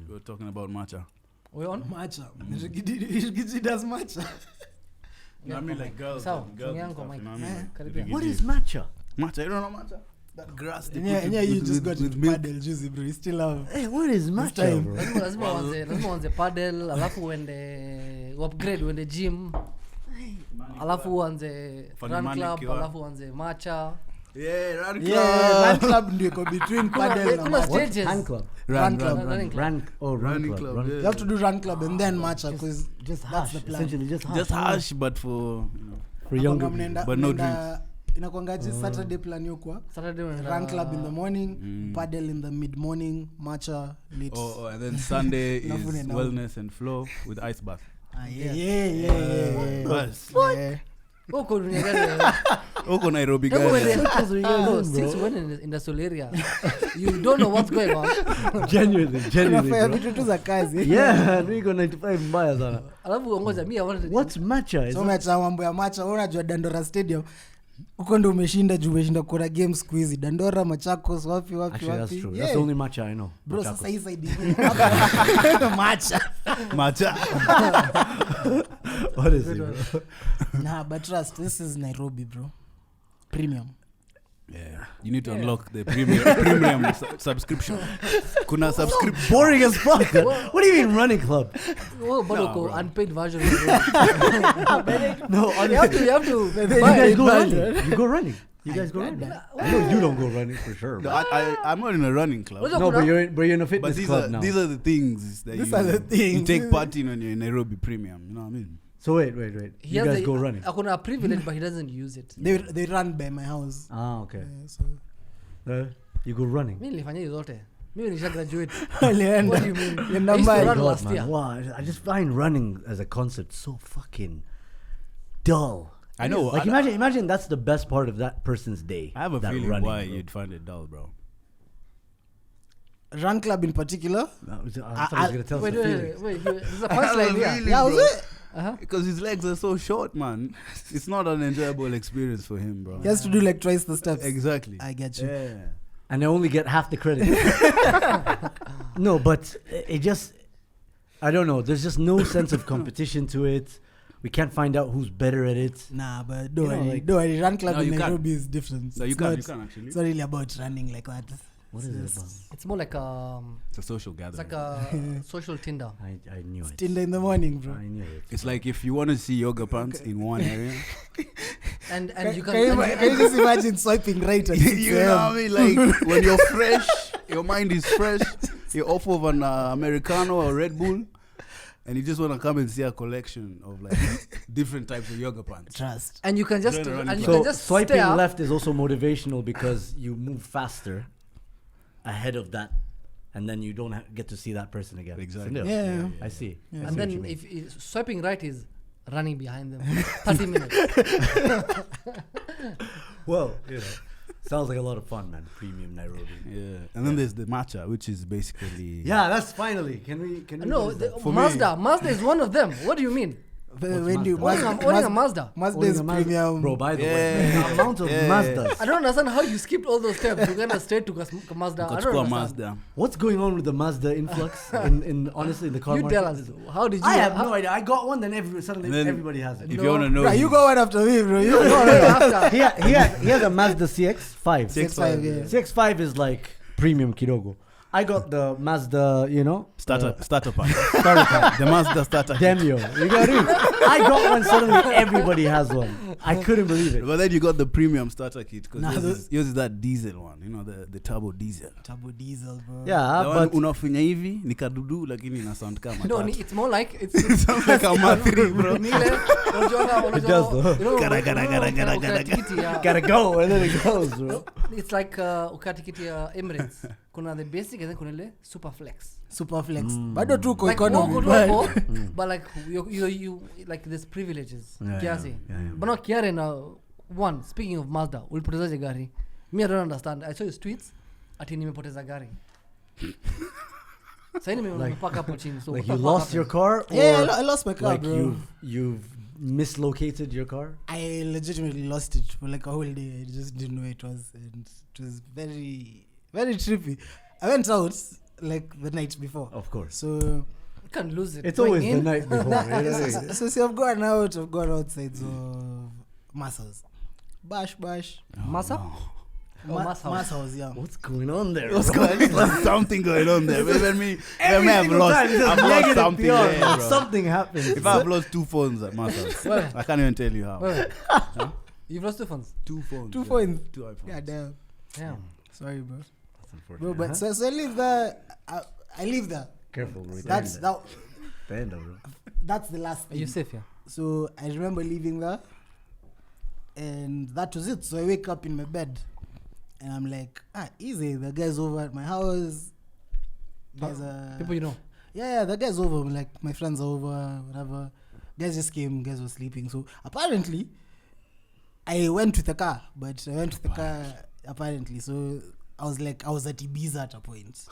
We're talking about matcha. We're on Matcha. He does matcha. I mean like girls. So, girls and young stuff, Mike. you know what I mean? Karibia. What is matcha? Matcha? You don't know matcha? That grass. They Yeah, put yeah, it you with- just with- got with to milk. paddle juicy, bro. You still have. Hey, what is matcha, time. bro? lazima uanze paddle alafu uende upgrade uende gym alafu uanze Fanya run club manicure. alafu uanze matcha. Yeah, run club. Yeah, run club ndio iko between paddle na Kuna matcha. stages. Hand club. Run club. Running club. Running club, Run. yeah. You have to do run club and then matcha because Just that's hash. the plan. Essentially, just hash. Just harsh, but for for younger people. mnaenda, but no inakwangaji Saturday plan yokwa. Saturday unaenda Run club in the morning, paddle in the mid morning, matcha late. and then Sunday is Nafune now. wellness and flow with ice bath. Yeah. Bas. Yeah. huko dunia gani? Huko Nairobi Hebu uende- guys. No, since when in the soul area you don't know what's going on. Genuinely, Unafanya bro. vitu tu za kazi. Yeah, we go 95 mbaya sana. Alafu ngoja mimi I wanted What's matcha? Is So it- umeacha mambo ya matcha, wewe unajua Dandora Stadium. Huko ndio umeshinda kura game siku hizi. Dandora, Machakos, wapi. Actually, that's true. Yeah. That's the only matcha I know. Bro, Machakos. sasa hii side matcha. Matcha. What is it, bro? Nah, but trust, this is Nairobi, bro. Premium. Yeah. You need to unlock the premium subscription. Kuna subscription. Boring as fuck. What do you mean running club? oh but Nah, uko bro. unpaid version. No, you have to you buy guys it. go running. You go running. You guys go running. I know you don't go running for sure. No, But I'm not in a running club. What's up? no, but you're in a But fitness club now. these are the things that These are the things. you take part in when you're in Nairobi Premium. You know what I mean? So wait. He You has guys a- go running. akona a privilege but he doesn't use it. They run by my house. Ah, okay. Yeah, so You go running. Mimi nilifanya hizo zote. Mimi nisha graduate. Walienda. What do you mean? Yenda I used to mbali. run God, last man. year. Wow, I just find running as a concept so fucking dull. I know. Like imagine that's the best part of that person's day. I have a that feeling running, why bro. you'd find it dull, bro. Run club in particular. I thought he was gonna tell us Wait, a feeling. there's a punchline here. Yeah, was it? Because his legs are so short, man. It's not an enjoyable experience for him, bro. He has to do like twice the steps. Exactly. I get you. Yeah. And I only get half the credit. No, but it just, I don't know. There's just no sense of competition to it. We can't find out who's better at it. Nah, but You know, like- don't worry. Run club No, in you can't. Nairobi is different. No, you It's can not- actually. It's not really about running like that. What is it about? It's more like It's a social it's gathering. like a social Tinder. I knew it. Tinder in the morning, bro. I knew it. It's like if you want to see yoga pants in one area, And you Can you just imagine swiping right at 6 you know what I a.m.? mean? Like when you're fresh, your mind is fresh, you're off of an Americano or Red Bull, and you just want to come and see a collection of like different types of yoga pants. Trust. And you can just Join a running and you club. can So just swiping stare. left is also motivational because you move faster ahead of that, and then you don't get to see that person again. Exactly. So, Yeah. I see. Yeah. I see And what you then mean. if swiping right is running behind them 30 minutes. Well, sounds like a lot of fun, man. Premium Nairobi. Yeah. And then there's the matcha, which is basically Yeah, that's finally. Can we? No, what is that? For me- Mazda is one of them. What do you mean? When you Owning a Mazda. Mazda Owning is a Mazda. premium. Bro, by the Yeah. way, the amount of Yeah. Mazdas. I don't understand how you skipped all those steps. You went straight to Mazda. I don't Ukachukua understand. Mazda. What's going on with the Mazda influx in honestly in the car You market? tell us. How did you? I have no idea. I got one, then suddenly Then everybody has it. If you want to know, Bro, you go one after me, bro. You No, after. He has a Mazda CX-5. CX-5, yeah. CX-5 is like premium kidogo. I got the Mazda, starter pack. starter pack. The Mazda starter pack. Demio. You got it? I got one, suddenly everybody has one. I couldn't believe it. But then you got the premium starter kit because Nah, yours is that diesel one, the turbo diesel. Turbo diesel, bro. Yeah, The but one unafinya hivi ni kadudu lakini ina sound kama No, matatu. it's more like It sounds like a Mathri, bro. It does though. Gara, gara, gara, gara, gara, gotta go, and then it goes, bro. It's like ukatikiti ya Emirates. Kuna the basic and then kuna ile super flex. Super flex. Bado tu kwa Like economy. more but- good, but like you like there's privileges. Yeah, Kiasi. yeah. But not kiare na one. Speaking of Mazda, ulipotezaje gari? Me I don't understand. I saw his tweets. Ati nimepoteza gari. Sasa nimepaka hapo chini. So Like what you the fuck lost your car, or Yeah, I lost my car, like bro. you've mislocated your car. I legitimately lost it for like a whole day. I just didn't know where it was, and it was very, very trippy. I went out like the night before. Of course. So You can't lose it. It's Going always the in. night before. so see, I've gone outside of Masa's. Bash. Masa? Oh, Masa's house. Masa's house, yeah. What's going on there? What's bro? going on? There's something going on there. When me have Single lost, time, just I've lost negative something PR, there, bro. bro. Something happens. If I've lost 2 phones at my house, Where? I can't even tell you how. Wait. You've lost 2 phones. 2 phones. 2 phones. 2 iPhones. Yeah, damn. Damn. Sorry, bro. That's unfortunate. Bro, but so I live there. I live there. Careful, bro. That's bro. that's the last Are you thing. safe, yeah? So I remember leaving there, and that was it. So I wake up in my bed, and I'm like, easy. The guy's over at my house. Guys, People you know. yeah, the guy's over. Like my friends are over, whatever. Guys just came. Guys were sleeping. So apparently, I went with the car, but I went with the car apparently. So I was at Ibiza at a point.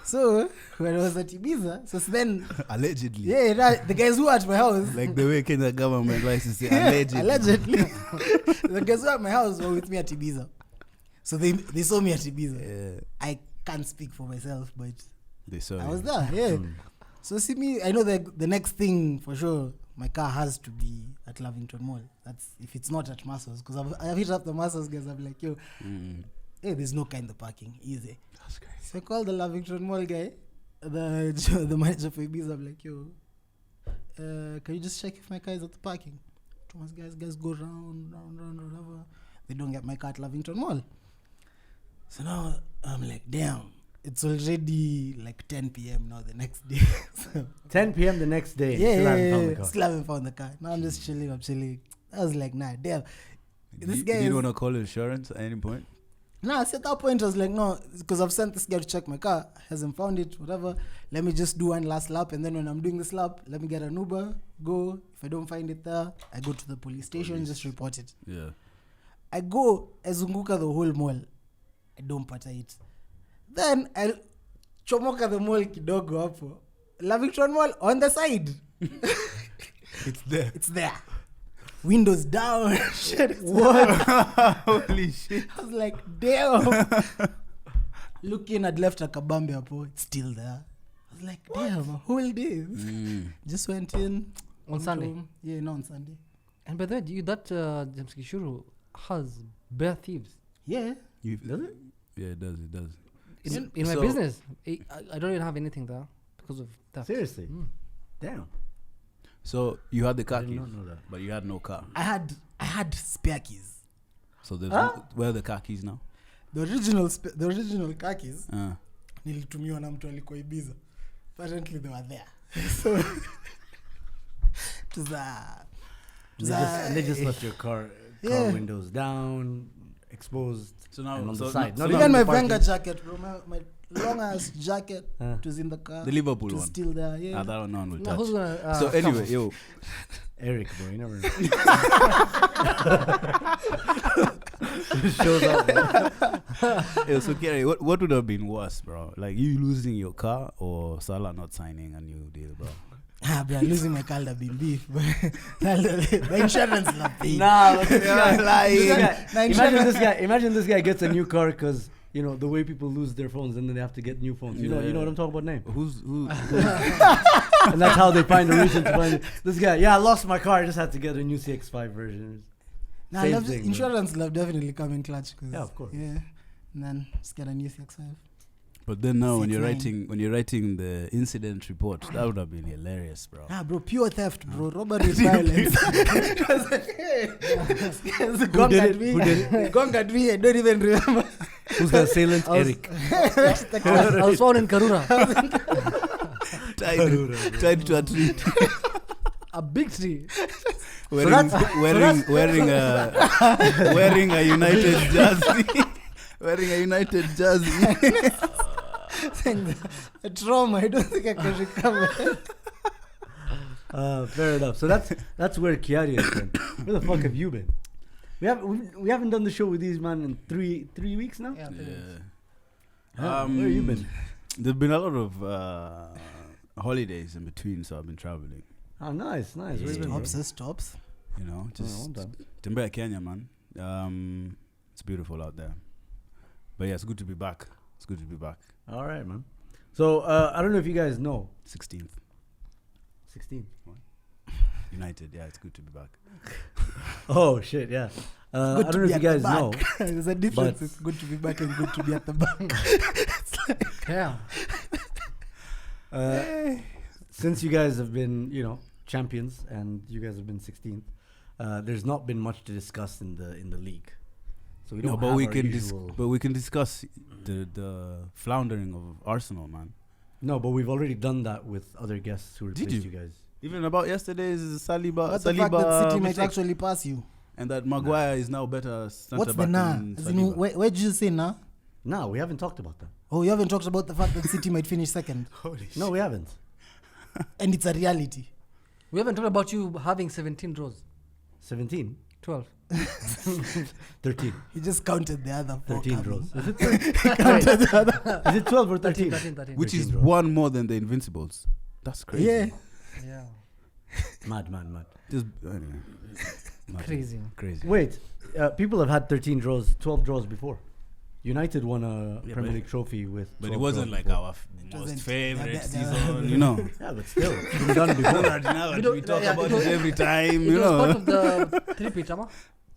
So when I was at Ibiza, so then Allegedly. the guys who were at my house, Like the way Kenya government likes to say, yeah, allegedly. the guys who were at my house were with me at Ibiza. So they saw me at Ibiza. Yeah, I can't speak for myself, but they saw I you. was there. Yeah. So see me, I know that the next thing for sure, my car has to be at Lavington Mall. That's if it's not at Massos, because I've hit up the Massos guys. I'm like, yo, hey, there's no kind of parking. Easy. That's crazy. So I called the Lavington Mall guy, the manager for Ibiza. I'm like, yo, can you just check if my car is at the parking? Thomas guys go round, whatever. They don't get my car at Lavington Mall. So now I'm like, damn, it's already like 10 p.m. now the next day. So 10 p.m. the next day. yeah, still haven't found the car. Now I'm just chilling. I was like, nah, damn. This guy Did is- you want to call insurance at any point? Nah, at that point I was like, no, because I've sent this guy to check my car, hasn't found it, whatever. Let me just do one last lap, and then when I'm doing this lap, let me get an Uber, go. If I don't find it there, I go to the police station, just report it. Yeah. I go, I zunguka the whole mall. I don't pata it. Then I chomoka the mall kidogo hapo. Lavington Mall on the side. It's there. It's there. Windows down. Shit, it's What? Holy shit. I was like, damn. Looking, I'd left a kabambe hapo. It's still there. I was like, damn, a whole day. Just went in. On went Sunday? home. Yeah, no, on Sunday. And by the way, that James Kishuru has bare thieves. Yeah. Does it? Yeah, it does. It does. In my So- business, I don't even have anything there because of that. Seriously? Damn. So you had the car I did keys, not know that. but you had no car. I had spare keys. So there's Huh? where are the car keys now? The original car keys Uh, nilitumiwa na mtu alikuwa Ibiza. Apparently they were there. So it was And they just left your car Yeah. windows down, exposed, So now- and on so the side. now- Not so even even the my parking. Wenger jacket, bro. My long ass jacket it was in the car. the Liverpool it was one. still there. Yeah. That one no one will Now, who's touch. gonna? So anyway, yo, Eric, bro, you never know. Shows up, bro. yo, so Kerry, what would have been worse, bro? Like you losing your car or Salah not signing a new deal, bro? Bro, losing my car would have been beef. But the insurance not paying. Nah, look, this Yeah, guy, lying. this guy- The imagine this guy gets a new car because you know the way people lose their phones and then they have to get new phones. You know what I'm talking about, name. Who? And that's how they find a reason to find it. This guy. Yeah, I lost my car. I just had to get a new CX-5 version. Nah, Same thing, bro. insurance will definitely come in clutch. Yeah, of course. Yeah. And then just get a new CX-5. But then now when you're 6'9". writing the incident report, that would have been hilarious, bro. Bro, pure theft, bro. Robbery with violence. Gong did at it? me. Who did Gong at me. I don't even remember. Who's the assailant? I was- Eric. I was found in Karura. tied to a tree, A big tree. wearing a United jersey, wearing a United jersey. A trauma. I don't think I can recover. Fair enough. So that's where Kiari is been. Where the fuck have you been? We haven't done the show with these man in three weeks now. Yeah. Yeah. Where have you been? There've been a lot of holidays in between, so I've been traveling. Oh, nice. Where you been, bro? Stops. You know, just one time. Tembea Kenya, man. It's beautiful out there. But yeah, it's good to be back. All right, man. So I don't know if you guys know. 16th. 16. United. Yeah, it's good to be back. Oh shit, yeah. I Good don't to know be if at you the guys know. back. There's a difference. but- It's good to be back and good to be at the back. Yeah. Since you guys have been, champions, and you guys have been 16th, there's not been much to discuss in the league. So we don't. No, but have we our can usual. but we can discuss the floundering of Arsenal, man. No, but we've already done that with other guests who Did replaced you? you guys. Even about yesterday's Saliba, What's the fact that Saliba City might mistake, actually pass you? and that Maguire is now better centre What's back the nah? than As in, Saliba. where did you say nah? No, we haven't talked about that. Oh, you haven't talked about the fact that City might finish second. Holy shit. No, we haven't. And it's a reality. We haven't talked about you having 17 draws. 17, 12. 13, He just counted the other 4. 13 coming. draws. Is it, Counted the other. is it 12 or 13, 13? 13. Which is 13 draws. one more than the Invincibles. That's crazy. Yeah. Yeah. Mad. Just anyway. Mad. Crazy. Crazy. Wait, people have had 13 draws, 12 draws before. United won a Yeah, Premier but- League trophy with. But 12 it wasn't draws like before. our most wasn't- favorite yeah, season, you know. Yeah, but still, it's been done before. We don't- we talk yeah, about it was- it every time, It you was part know. of the three-pitch, Ama.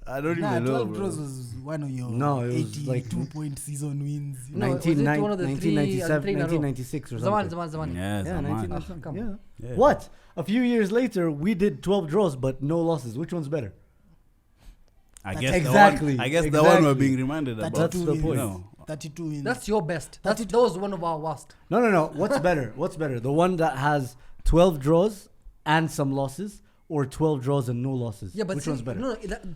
I don't Nah, even know, 12 bro. draws was one of your No, it was 82 like- point season wins. You No, know? was it one of the three- 1997, three in a row? 1996 or Zaman. something. Yes, Yeah, man. 1997. Come. Yeah. Yeah. What? A few years later, we did 12 draws but no losses. Which one's better? I That's guess exactly- the one, I guess the one we're exactly. being reminded That's about. the wins. point. No. 32 wins. That's your best. That was one of our worst. No. What's better? What's better? The one that has 12 draws and some losses, or 12 draws and no losses? Yeah, but which see, one's better? No,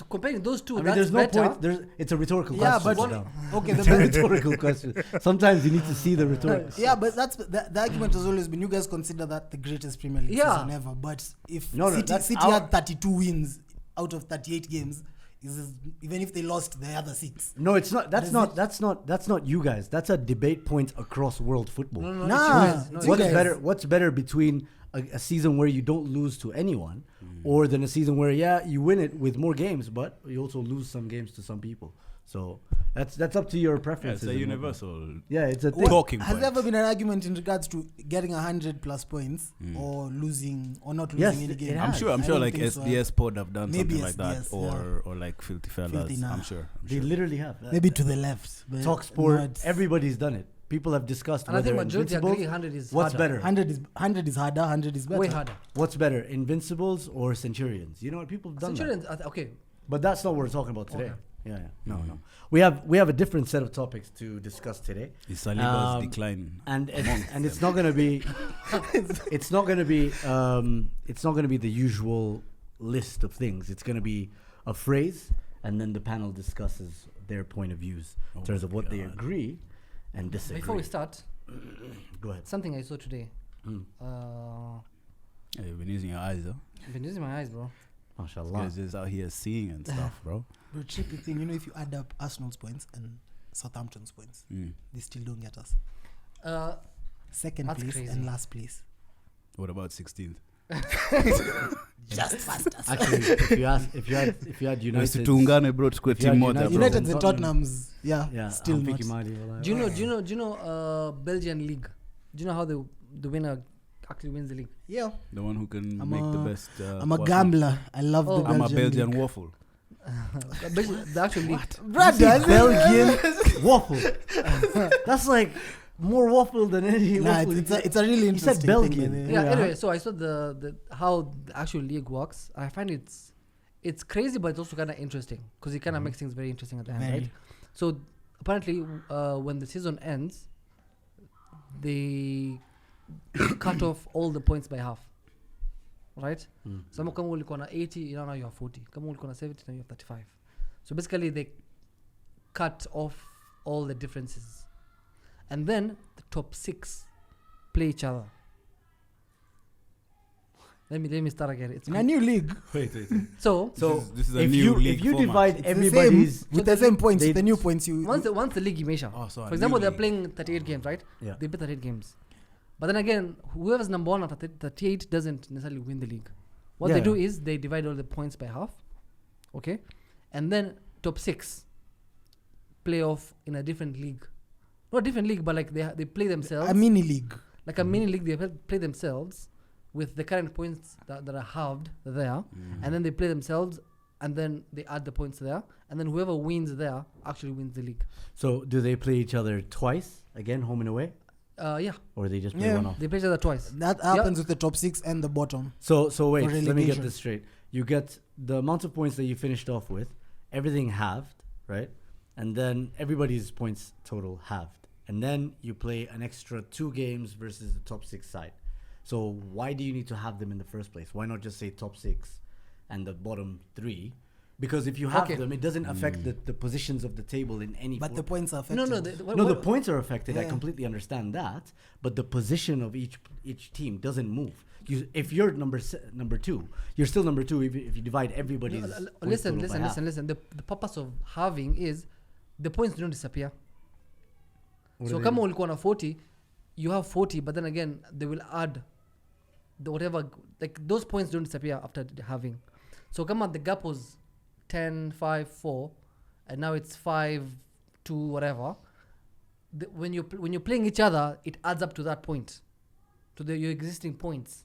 comparing those two, I mean, that's there's no better. point. It's a rhetorical Yeah, question. but sit down. okay, It's a rhetorical question. Sometimes you need to see the rhetorical. yeah, but that's the argument has always been you guys consider that the greatest Premier League Yeah. season ever. But if No, City, that's City our- had 32 wins out of 38 games, even if they lost the other 6. No, it's not. That's Is not. it- That's not you guys. That's a debate point across world football. No, Nah, it's you guys. it's No, you What's guys. better? What's better between a season where you don't lose to anyone, or than a season where you win it with more games, but you also lose some games to some people. So that's up to your Yeah, preferences. it's a and universal whatnot. Yeah, it's a thing. talking Has point. there ever been an argument in regards to getting 100 plus points or losing or not losing Yes, any it game? I'm has. sure. I'm I sure don't like think so. SDS Pod have done Maybe something like that, SDS, or like Filthy Fellas. Filthy, nah. I'm sure. They literally have. Maybe to the left. but Talk sport. not- Everybody's done it. People have discussed And I think whether majority agree Invincibles. 100 is What's harder. better? 100 is harder, 100 is better. Way harder. What's better, Invincibles or Centurions? You know what people have done. That. Centurions, okay. But that's not what we're talking about today. Okay. Yeah. No. We have a different set of topics to discuss today, Is Saliba's Um, decline? and it's not gonna be it's not gonna be the usual list of things. It's gonna be a phrase, and then the panel discusses their point of views in terms of what they agree and disagree. Before we start, Go ahead. something I saw today. Mm. Yeah, you've been using your eyes, though. I've been using my eyes, bro. You Mashallah. guys just out here seeing and stuff, bro. The tricky thing, if you add up Arsenal's points and Southampton's points, they still don't get us. Second That's place crazy. and last place. What about 16th? Just past us. Actually, if you had United, Tuungane bro tukue if you had team moja, United- bro. United and Tottenham. Tottenham's, yeah, still not. Do you know Belgian league? Do you know how the winner actually wins the league? Yeah, The one who can I'm make the a- best. I'm a waffle. gambler. I love Oh. the I'm Belgian a Belgian league. waffle. The actual league. Brother, Belgian waffle. That's like more waffle than any nah, waffle. it's a really You said interesting Belgian. thing. by the way. Yeah. Yeah. Anyway, so I saw the how the actual league works. I find it's crazy, but it's also kind of interesting because it kind of makes things very interesting at the end, Very. right? So apparently, when the season ends, they cut off all the points by half, right? So kama ulikuwa na 80, now you have 40. Kama ulikuwa na 70, now you have 35. So basically, they cut off all the differences, and then the top 6 play each other. Let me start again. It's In a new league, Wait. so This is a if new you league if you format. divide it's the everybody's same, with the same points, they- the new points you. once the league measure. Oh, so a For example, new they're league. playing 38 games, right? Yeah. They play 38 games. But then again, whoever's number 1 after 38 doesn't necessarily win the league. What they Yeah. do is they divide all the points by half, okay? And then top 6 play off in a different league not different league, but like they play themselves. A mini league. Like a mini league, they play themselves with the current points that are halved there, and then they play themselves, and then they add the points there, and then whoever wins there actually wins the league. So do they play each other twice again, home and away, Yeah, or they just play Yeah. one off? they play each other twice. That happens with the top 6 and the bottom. So wait, For let me get relegation. this straight. You get the amount of points that you finished off with, everything halved, right? And then everybody's points total halved. And then you play an extra 2 games versus the top 6 side. So why do you need to have them in the first place? Why not just say top 6 and the bottom 3? Because if you have Okay. them, it doesn't affect the positions of the table in any But the points are affected. No, the points are affected. I Yeah. completely understand that, but the position of each team doesn't move. If you're number 2, you're still number 2. If you divide everybody's points Listen. total by half. The purpose of having is the points don't disappear. What So do they kama mean? ulikuwa na 40, you have 40, but then again they will add the whatever, like those points don't disappear after having. So kama the gap was 10, 5, 4, and now it's 5, 2, whatever. When you're playing each other, it adds up to that point, to your existing points.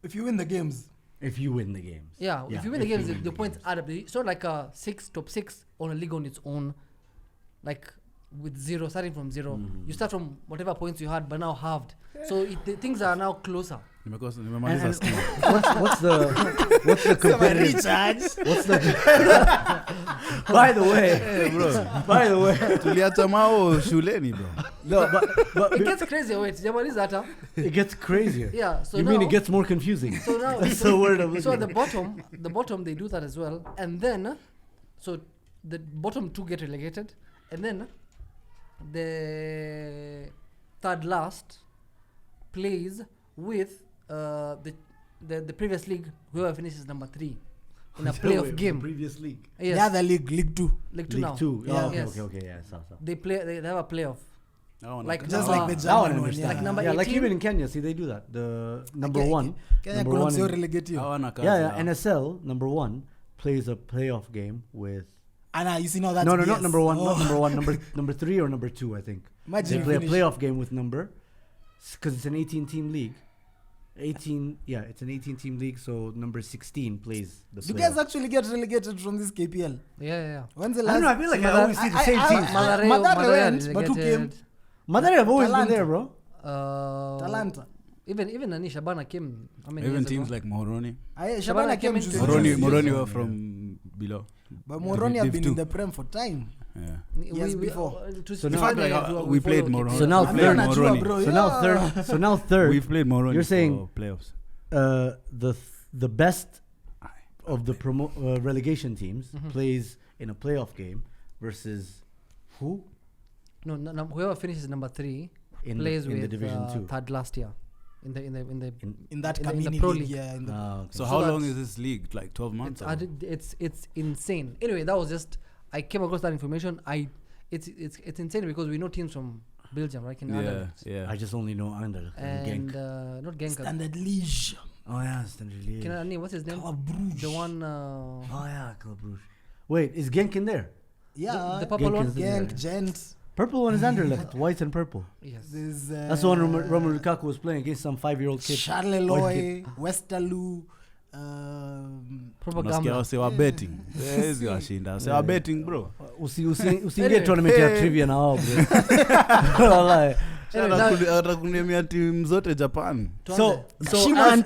If you win the games, If you win the games. Yeah, if you win the games, the games. points add up. It's not like a top 6 on a league on its own, like with 0, starting from 0. You start from whatever points you had, but now halved. So things are now closer. Nimemaliza And- skill. what's the competitive? What's the? By the way, by the way, Tuliacha mao shuleni bro. no, but It gets crazier. Wait, sijamaliza hata. it gets crazier. Yeah. So You now, mean it gets more confusing? So now, That's the word I'm so at looking the bottom they do that as well, and then so the bottom 2 get relegated, and then the third last plays with the previous league, whoever finishes number 3 in a playoff game. Previous league. Yes, the other league, League 2. League 2 League now. 2. Yeah. Oh, okay, Yes. okay, yeah. So. They have a playoff. Like Just number- like the That one I German one. understand. Like number yeah, like 18? even in Kenya, see they do that. The number Okay, one, Kenya number kuna one. msio in- relegate you. yeah, NSL number 1 plays a playoff game with. You see now that's No, not BS. number 1, Oh. not number 1, number 3 or number 2, I think. Imagine They you play a finish- playoff game with number, because it's an 18-team league. 18, yeah, it's an 18-team league, so number 16 plays the You playoff. guys actually get relegated from this KPL. Yeah. When's the I last? don't know, I feel like I always see the same teams. Madare went, but who came? Madrid have always been Talanta. there, bro. Talanta. Even Nani Shabana came. How many Even years teams ago? like Moroni. Shabana came into to Moroni were from below. But Moroni have Div been two. in the Prem for time. Yeah. Yes, before. So In now- fact, like, we played follow Moroni. So now we third- played Moroni. Bro, So now third. We've played Moroni. You're saying- for playoffs. The best of the relegation teams plays in a playoff game versus who No, whoever finishes number 3 in plays the with Division 2. third last year in the in that in the community Pro league, league. yeah. In the Okay. So So how long that's- is this league? Like 12 months? or- it's insane. Anyway, that was just I came across that information. It's insane because we know teams from Belgium, right? In Yeah, Anderlecht. yeah. I just only know Anderlecht and And Genk. not Genk. Standard Liège. Oh yeah, Standard Liège. What's his name? Club Brugge. The one. Oh yeah, Club Brugge. Wait, is Genk in there? Yeah. the purple Genk one. is there. Gent, Gent. Purple one is Anderlecht, white and purple. Yes. There's That's the one Romelu Lukaku was playing against some 5-year-old kid. Charleroi, Westerlo. Proper Unasikia gambler. wase wa betting. Hizi washinda. Wase wa betting bro. Usiingie Anyway. tournament ya trivia na wao bro. Wallahi. Atakunemia timu zote Japan. So Shima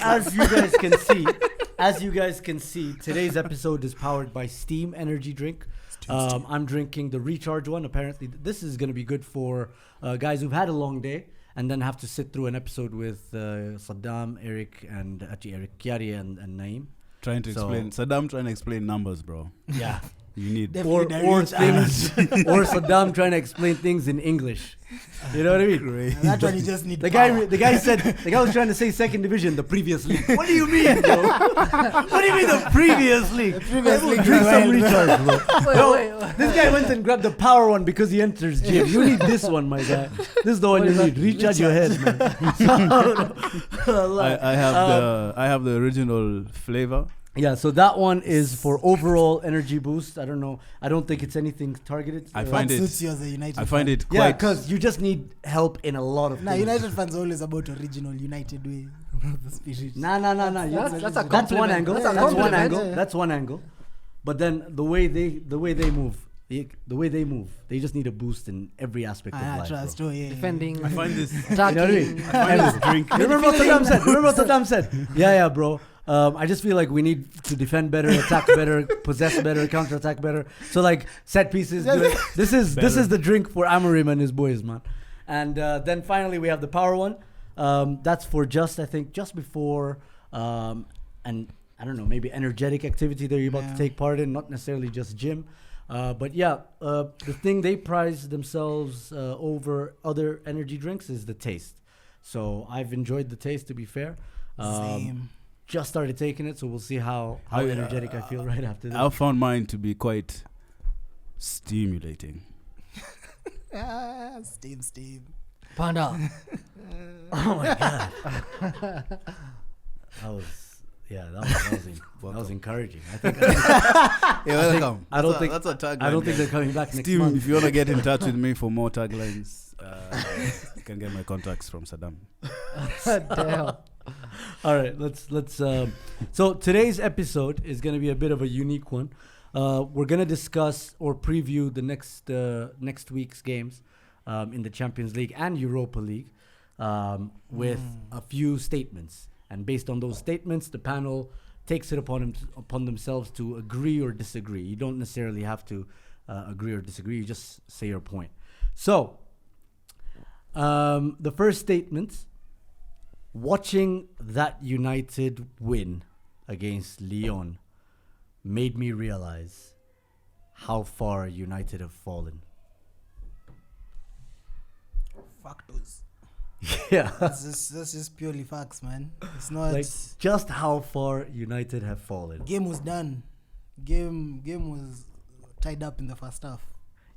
as you guys can see, today's episode is powered by Steam Energy Drink. I'm drinking the recharge one. Apparently, this is going to be good for guys who've had a long day and then have to sit through an episode with Saddam, Eric, and actually Eric, Kiari, and Naeem. Trying to explain. Saddam trying to explain numbers, bro. Yeah. You need. or things, or Saddam trying to explain things in English. You know what I mean? That one you just need The power. guy was trying to say second division, the previous league. What do you mean, bro? What do you mean the previous league? The previous league, Drink some well. recharge, bro. Wait. This guy went and grabbed the power one because he enters gym. You need this one, my guy. This is the one What you is need. that? Recharge your head, man. I have the original flavor. Yeah, so that one is for overall energy boost. I don't know. I don't think it's anything targeted. I find What it. suits you as a United I find fan? it Yeah, quite. because you just need help in a lot of Nah, things. United fans are always about original United way. The spirit. Nah. That's a That's one compliment. angle. That's a That's one compliment. angle. Yeah. That's one angle. But then the way they move, they just need a boost in every aspect of life. Trust. Bro. Oh, yeah. Defending, I find this. attacking. You know what I mean? I find this drink. Remember what Saddam said? Yeah, bro. I just feel like we need to defend better, attack better, possess better, counterattack better. So like set pieces. This is the drink for Amorim and his boys, man. And then finally we have the power one. That's for just before and I don't know, maybe energetic activity that you're about to take part in, not necessarily just gym. But yeah, the thing they prize themselves over other energy drinks is the taste. So I've enjoyed the taste, to be fair. Same. Just started taking it, so we'll see how energetic I feel right after that. I found mine to be quite stimulating. Steam. Panda. Oh my god, that was encouraging. I think Welcome. I don't think that's a tagline. I don't think they're coming back next Steam, month. if you want to get in touch with me for more taglines, you can get my contacts from Saddam. Damn. All right, let's. So today's episode is going to be a bit of a unique one. We're going to discuss or preview the next week's games in the Champions League and Europa League with a few statements, and based on those statements, the panel takes it upon themselves to agree or disagree. You don't necessarily have to agree or disagree. You just say your point. So the first statement. Watching that United win against Lyon made me realize how far United have fallen. Factors. Yeah. That's just purely facts, man. It's not. Like, just how far United have fallen. Game was done. Game was tied up in the first half.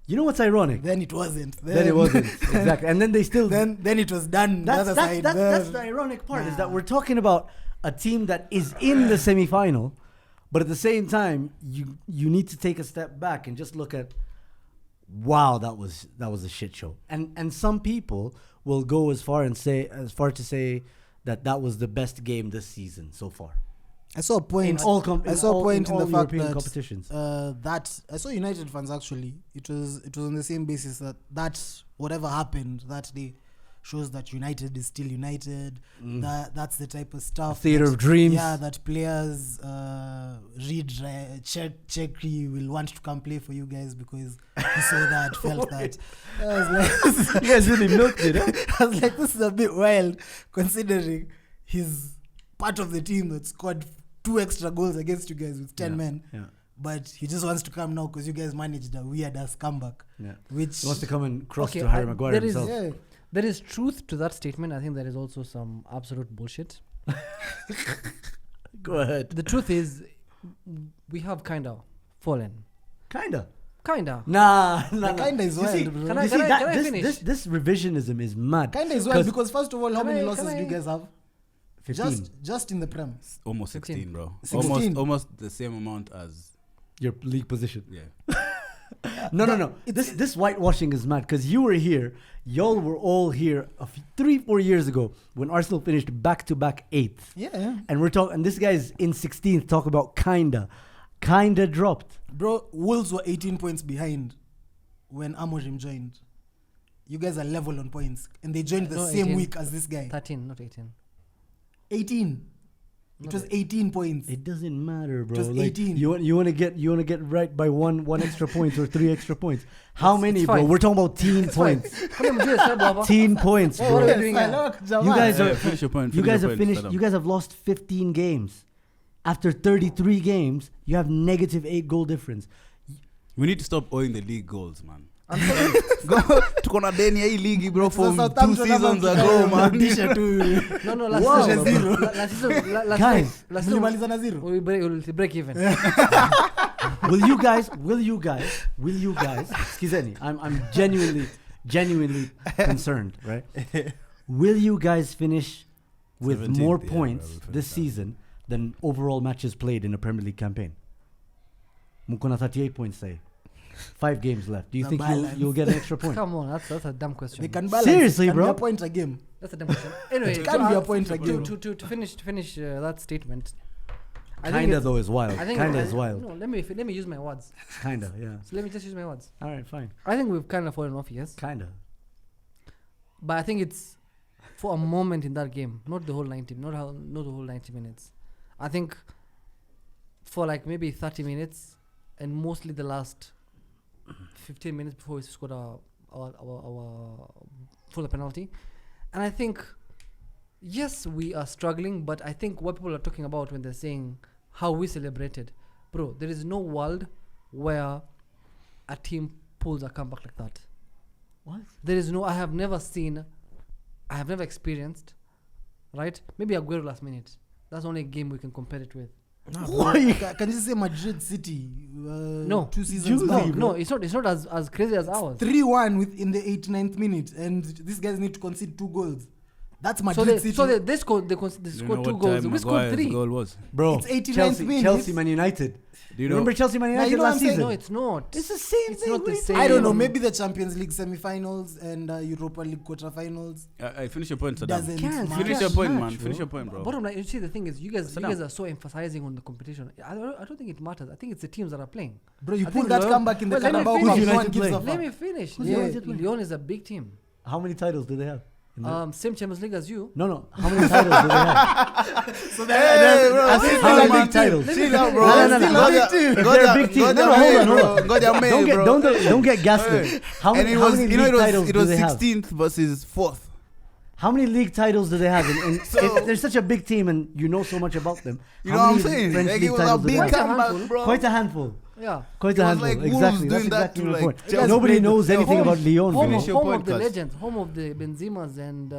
You know what's ironic? Then it wasn't. Then it wasn't. Exactly. And then they still... Then it was done. That's the ironic part, is that we're talking about a team that is in the semi-final, but at the same time, you need to take a step back and just look at, wow, that was a shit show. And some people will go as far to say that was the best game this season so far. I saw a point. In the fact European that competitions. that I saw United fans actually. It was on the same basis that whatever happened that day shows that United is still United. That's the type of stuff. Theater of dreams. Yeah, that players Czechry will want to come play for you guys because he saw that, felt that. I was like, You guys really milked it, huh? I was like, this is a bit wild considering he's part of the team that scored 2 extra goals against you guys with 10 men. Yeah. But he just wants to come now because you guys managed a weird ass comeback. Yeah. Which He wants to come and cross Okay, to Harry Maguire there is- himself. There is truth to that statement. I think there is also some absolute bullshit. Go ahead. The truth is, we have kind of fallen. Kinda. Nah. kinda is You see, wild, bro. Can I- you see, can I finish? this revisionism is mad. Kinda is wild because first of all, how Can many I- losses can do you I- guys have? 15. Just in the Prem. Almost 16. 16, bro. 16. Almost the same amount as Your league position. yeah. No. This whitewashing is mad because you were here. Y'all were all here 3-4 years ago when Arsenal finished back-to-back 8th. Yeah. And we're talking, and this guy's in 16th. Talk about kinda dropped. Bro, Wolves were 18 points behind when Amorim joined. You guys are level on points. And they joined the No, same 18. week as this guy. 13, not 18. 18. It was 18 points. It doesn't matter, bro. It was Like, 18. You want to get right by one extra point or 3 extra points. How many, it's bro? fine. We're talking about teen points. Come on, do it, Baba. Teen points, What are bro. we doing here? You guys are Finish your point. You guys have finish your finished. point, You guys have lost 15 games. After 33 games, you have negative 8 goal difference. We need to stop owing the league goals, man. I'm sorry. Tuko na deni ya hii ligi, bro, from 2 Southampton seasons ama ago, man. Rudisha tu. No, Wow. last season. Zero. Last season. Guys, Last season. Mlimaliza na zero. We'll break even. Will you guys? Skizeni, I'm genuinely concerned, right? Will you guys finish with 17th, more yeah, points bro, we'll this finish season than overall matches played in a Premier League campaign. Mukona 38 points say. 5 games left. Do you The think balance. you'll get an extra point? Come on, that's a dumb question. They can balance. Seriously, it can bro? Be a point a game. That's a dumb question. Anyway, It can be a point a game. to finish that statement. I think Kinda it's- though is wild. I think Kinda is wild. No, let me use my words. Kinda, yeah. So let me just use my words. All right, fine. I think we've kind of fallen off, yes. Kinda. But I think it's for a moment in that game, not the whole 90, not the whole 90 minutes. I think for like maybe 30 minutes and mostly the last 15 minutes before we scored our full penalty. And I think, yes, we are struggling, but I think what people are talking about when they're saying how we celebrated, bro, there is no world where a team pulls a comeback like that. What? There is no, I have never experienced, right? Maybe Aguero last minute. That's the only game we can compare it with. Why? Can you say Madrid City? No. 2 seasons Julie, back. No, it's not as crazy as ours. 3-1 in the 89th minute, and these guys need to concede 2 goals. That's Madrid City. They scored Do you know 2 what goals. time We scored Maguire's 3. goal was? Bro, It's 89th Chelsea, minute. Chelsea, Man United. Do you know? Remember Chelsea, Man Now, United you know what last I'm saying? season? No, it's not. It's the same It's thing. not the What are you same. I don't know. Mm. Maybe the Champions League semi-finals and Europa League quarter-finals Finish your point, Saddam. doesn't Can't. matter. Finish your point, match, man. bro. Finish your point, bro. Bottom line, you see, the thing is, you guys Saddam. are so emphasizing on the competition. I don't think it matters. I think it's the teams that are playing. Bro, you I pull think that Lyon- comeback in the Well, let me Carabao finish. Cup. Who's No one United gives a playing? Let fuck. me finish. Who's United playing? Lyon is a big team. How many titles do they have? in the- Same Champions League as you. No. How many titles do they have? So Hey, bro, I think chill how out, many man. titles? Chill out, bro. No, no, no, Still no. a If big team. they're a big team. No, hold on, hold on. Got your Don't man, bro. don't get gaslit. Hey. How And many, it how was, many you know, league titles it do was they have? 16th versus 4th. How many league titles do they have? And So- if they're such a big team and you know so much about them, You how know what I'm many saying? French Like, league it was a titles do they big have? Quite a comeback, handful. bro. Quite a handful. Yeah. Quite It a was handful. like Wolves Exactly. doing That's that exactly to, my like, point. Chelsea. Nobody Finish knows anything your about point. Lyon. Home, bro. Finish your home of the podcast. legends, home of the Benzimas and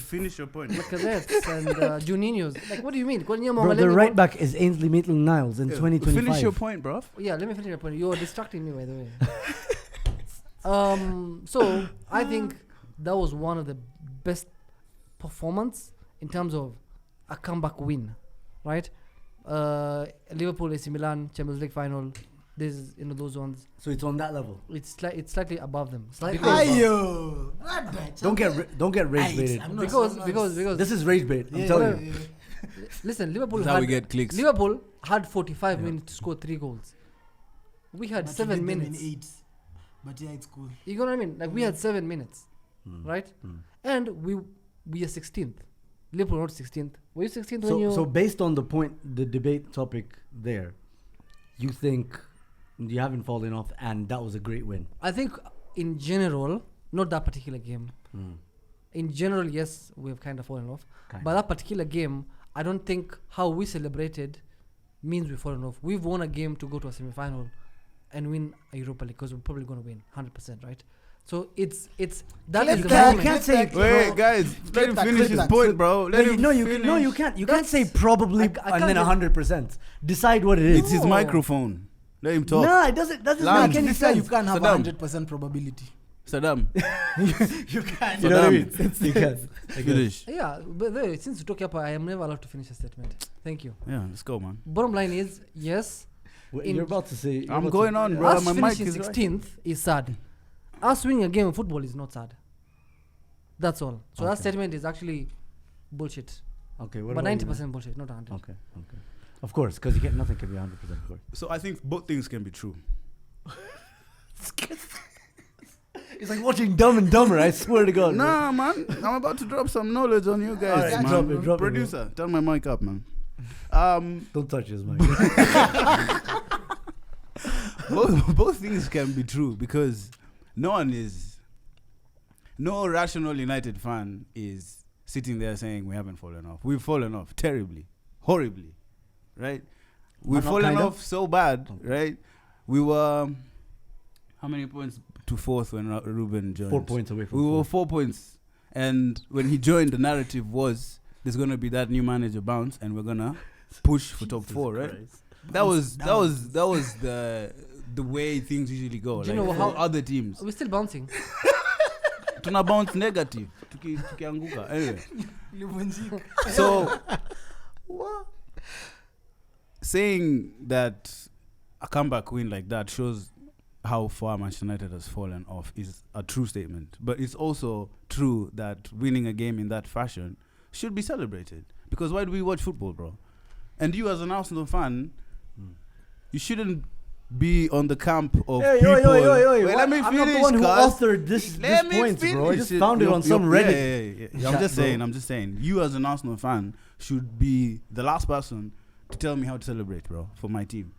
Finish your point. Lacazettes and Juninho's. Like, what do you mean? Bro, the right back is Ainsley Maitland-Niles in 2025. Finish your point, bro. Yeah, let me finish your point. You're distracting me, by the way. So I think that was one of the best performance in terms of a comeback win, right? Liverpool, AC Milan, Champions League final. This is those ones. So it's on that level. It's slightly above them. Slightly Because- Ayo. Don't get rage baited. I'm not because so because nice. because This is rage bait. I'm Yeah, telling yeah, you. yeah. listen, Liverpool That's how had we get clicks. Liverpool had 45 minutes to score 3 goals. We had But you 7 did them in minutes. 8. But yeah, it's cool. You know what I mean? Like we had 7 minutes, Mm. right? Mm. And we are 16th. Liverpool not 16th. Were you 16th when you? So based on the debate topic there, you think you haven't fallen off, and that was a great win. I think in general, not that particular game. In general, yes, we've kind of fallen off. Kind But that particular game, I don't think how we celebrated means we've fallen off. We've won a game to go to a semi-final and win a Europa League because we're probably going to win 100%, right? So it's that Clip is the that, moment. You can't say Clip Wait, guys, let him that, finish clip his that, point, clip- bro. Let him you finish. can't. You can't That's- say probably I and can't then do- 100%. Decide what it is. It's his No. microphone. Let him talk. No, it doesn't. That doesn't Lance, make any Can you say you sense. can't have Saddam. 100% probability? Saddam, You can't. You know what I mean? Saddam. You can. finish. Yeah, but since you talk up, I am never allowed to finish a statement. Thank you. Yeah, let's go, man. Bottom line is, yes, Wait, In- you're about to say. you're I'm about going to- on, yeah. bro. us my mic finishing is right. 16th is sad. Us winning a game of football is not sad. That's all. So that Okay. statement is actually bullshit. Okay, what But about you, 90% bullshit, not 100. man? Okay. Of course, because nothing can be 100%. Of course. So I think both things can be true. It's like watching Dumb and Dumber. I swear to God. bro. Nah, man. I'm about to drop some knowledge on you guys, Alright, man. drop it, drop it, bro. Producer, turn my mic up, man. Don't touch his mic. both things can be true because no rational United fan is sitting there saying we haven't fallen off. We've fallen off terribly, horribly, right? We've not fallen kind of. off so bad, right? We were how many points to fourth when Ruben joined? 4 points away from. We were fourth. 4 points, and when he joined, the narrative was there's gonna be that new manager bounce, and we're gonna push for top 4, right? That was the way things usually go. Do you Like know for how- other teams, We're still bouncing. tuna bounce negative, tukianguka. Anyway, Livunjika. so saying that a comeback win like that shows how far Manchester United has fallen off is a true statement. But it's also true that winning a game in that fashion should be celebrated. Because why do we watch football, bro? And you as an Arsenal fan, you shouldn't be on the camp of people. Wait, let me I'm finish. not the one who cuz. authored this point, bro. I just Finish. found it on some Yeah. Reddit. I'm just bro. saying. You as an Arsenal fan should be the last person to tell me how to celebrate, bro, for my team.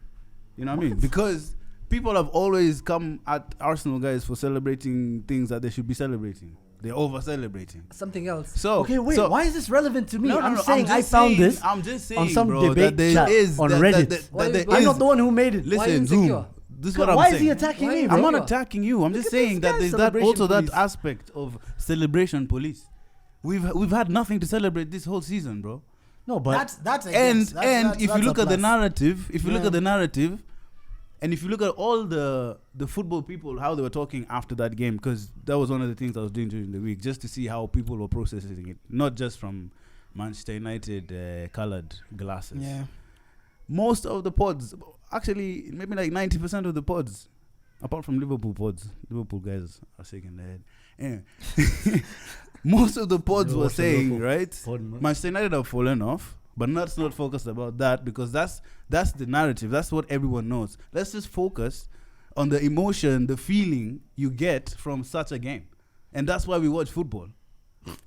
You know what I mean? Because people have always come at Arsenal guys for celebrating things that they should be celebrating. They're over-celebrating. Something else. So Okay, wait. so why is this relevant to me? No, I'm no, saying just I found saying- this I'm just saying, on some bro, debate that there chat is on that- Reddit. that there Why I'm is- not the one who made it. Why are you Listen, insecure? Zoom. This is what I'm Why saying. is he attacking Why me, you- bro? I'm Bro, not attacking you. I'm just Look at saying this that guy's there's that celebration also that police. aspect of celebration police. We've had nothing to celebrate this whole season, bro. No, but That's And if you that's look a at the plus. narrative, if you look Yeah. at the narrative, and if you look at all the football people, how they were talking after that game, because that was one of the things I was doing during the week, just to see how people were processing it, not just from Manchester United colored glasses. Yeah. Most of the pods, actually, maybe like 90% of the pods, apart from Liverpool pods, Liverpool guys are shaking their head. Anyway, most of the pods Never were watched a saying, Liverpool right, pod, man. Manchester United have fallen off, but let's not focus about that because that's the narrative. That's what everyone knows. Let's just focus on the emotion, the feeling you get from such a game, and that's why we watch football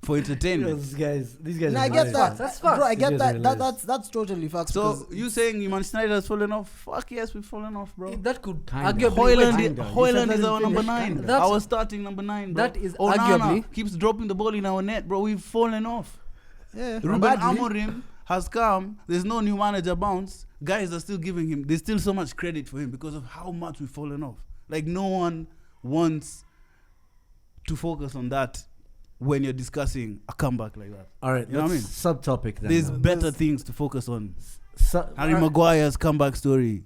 for entertainment. These guys. No, are I get hilarious. that. That's facts. Bro, I get These that. guys are That's totally facts. So because you saying Manchester United has fallen off? Fuck yes, we've fallen off, bro. That could Kinda. arguably... Hoyland, Kinda. You said Hoyland that is in our number Finnish. 9. Kinda. That's- Our starting number 9, bro. that is Onana arguably- keeps dropping the ball in our net, bro. We've fallen off. yeah, Ruben badly. Amorim has come. There's no new manager bounce. Guys are still giving him. There's still so much credit for him because of how much we've fallen off. Like no one wants to focus on that when you're discussing a comeback like that. All right, You know what I mean? subtopic then. There's now. better things to focus on. Harry Alright. Maguire's comeback story.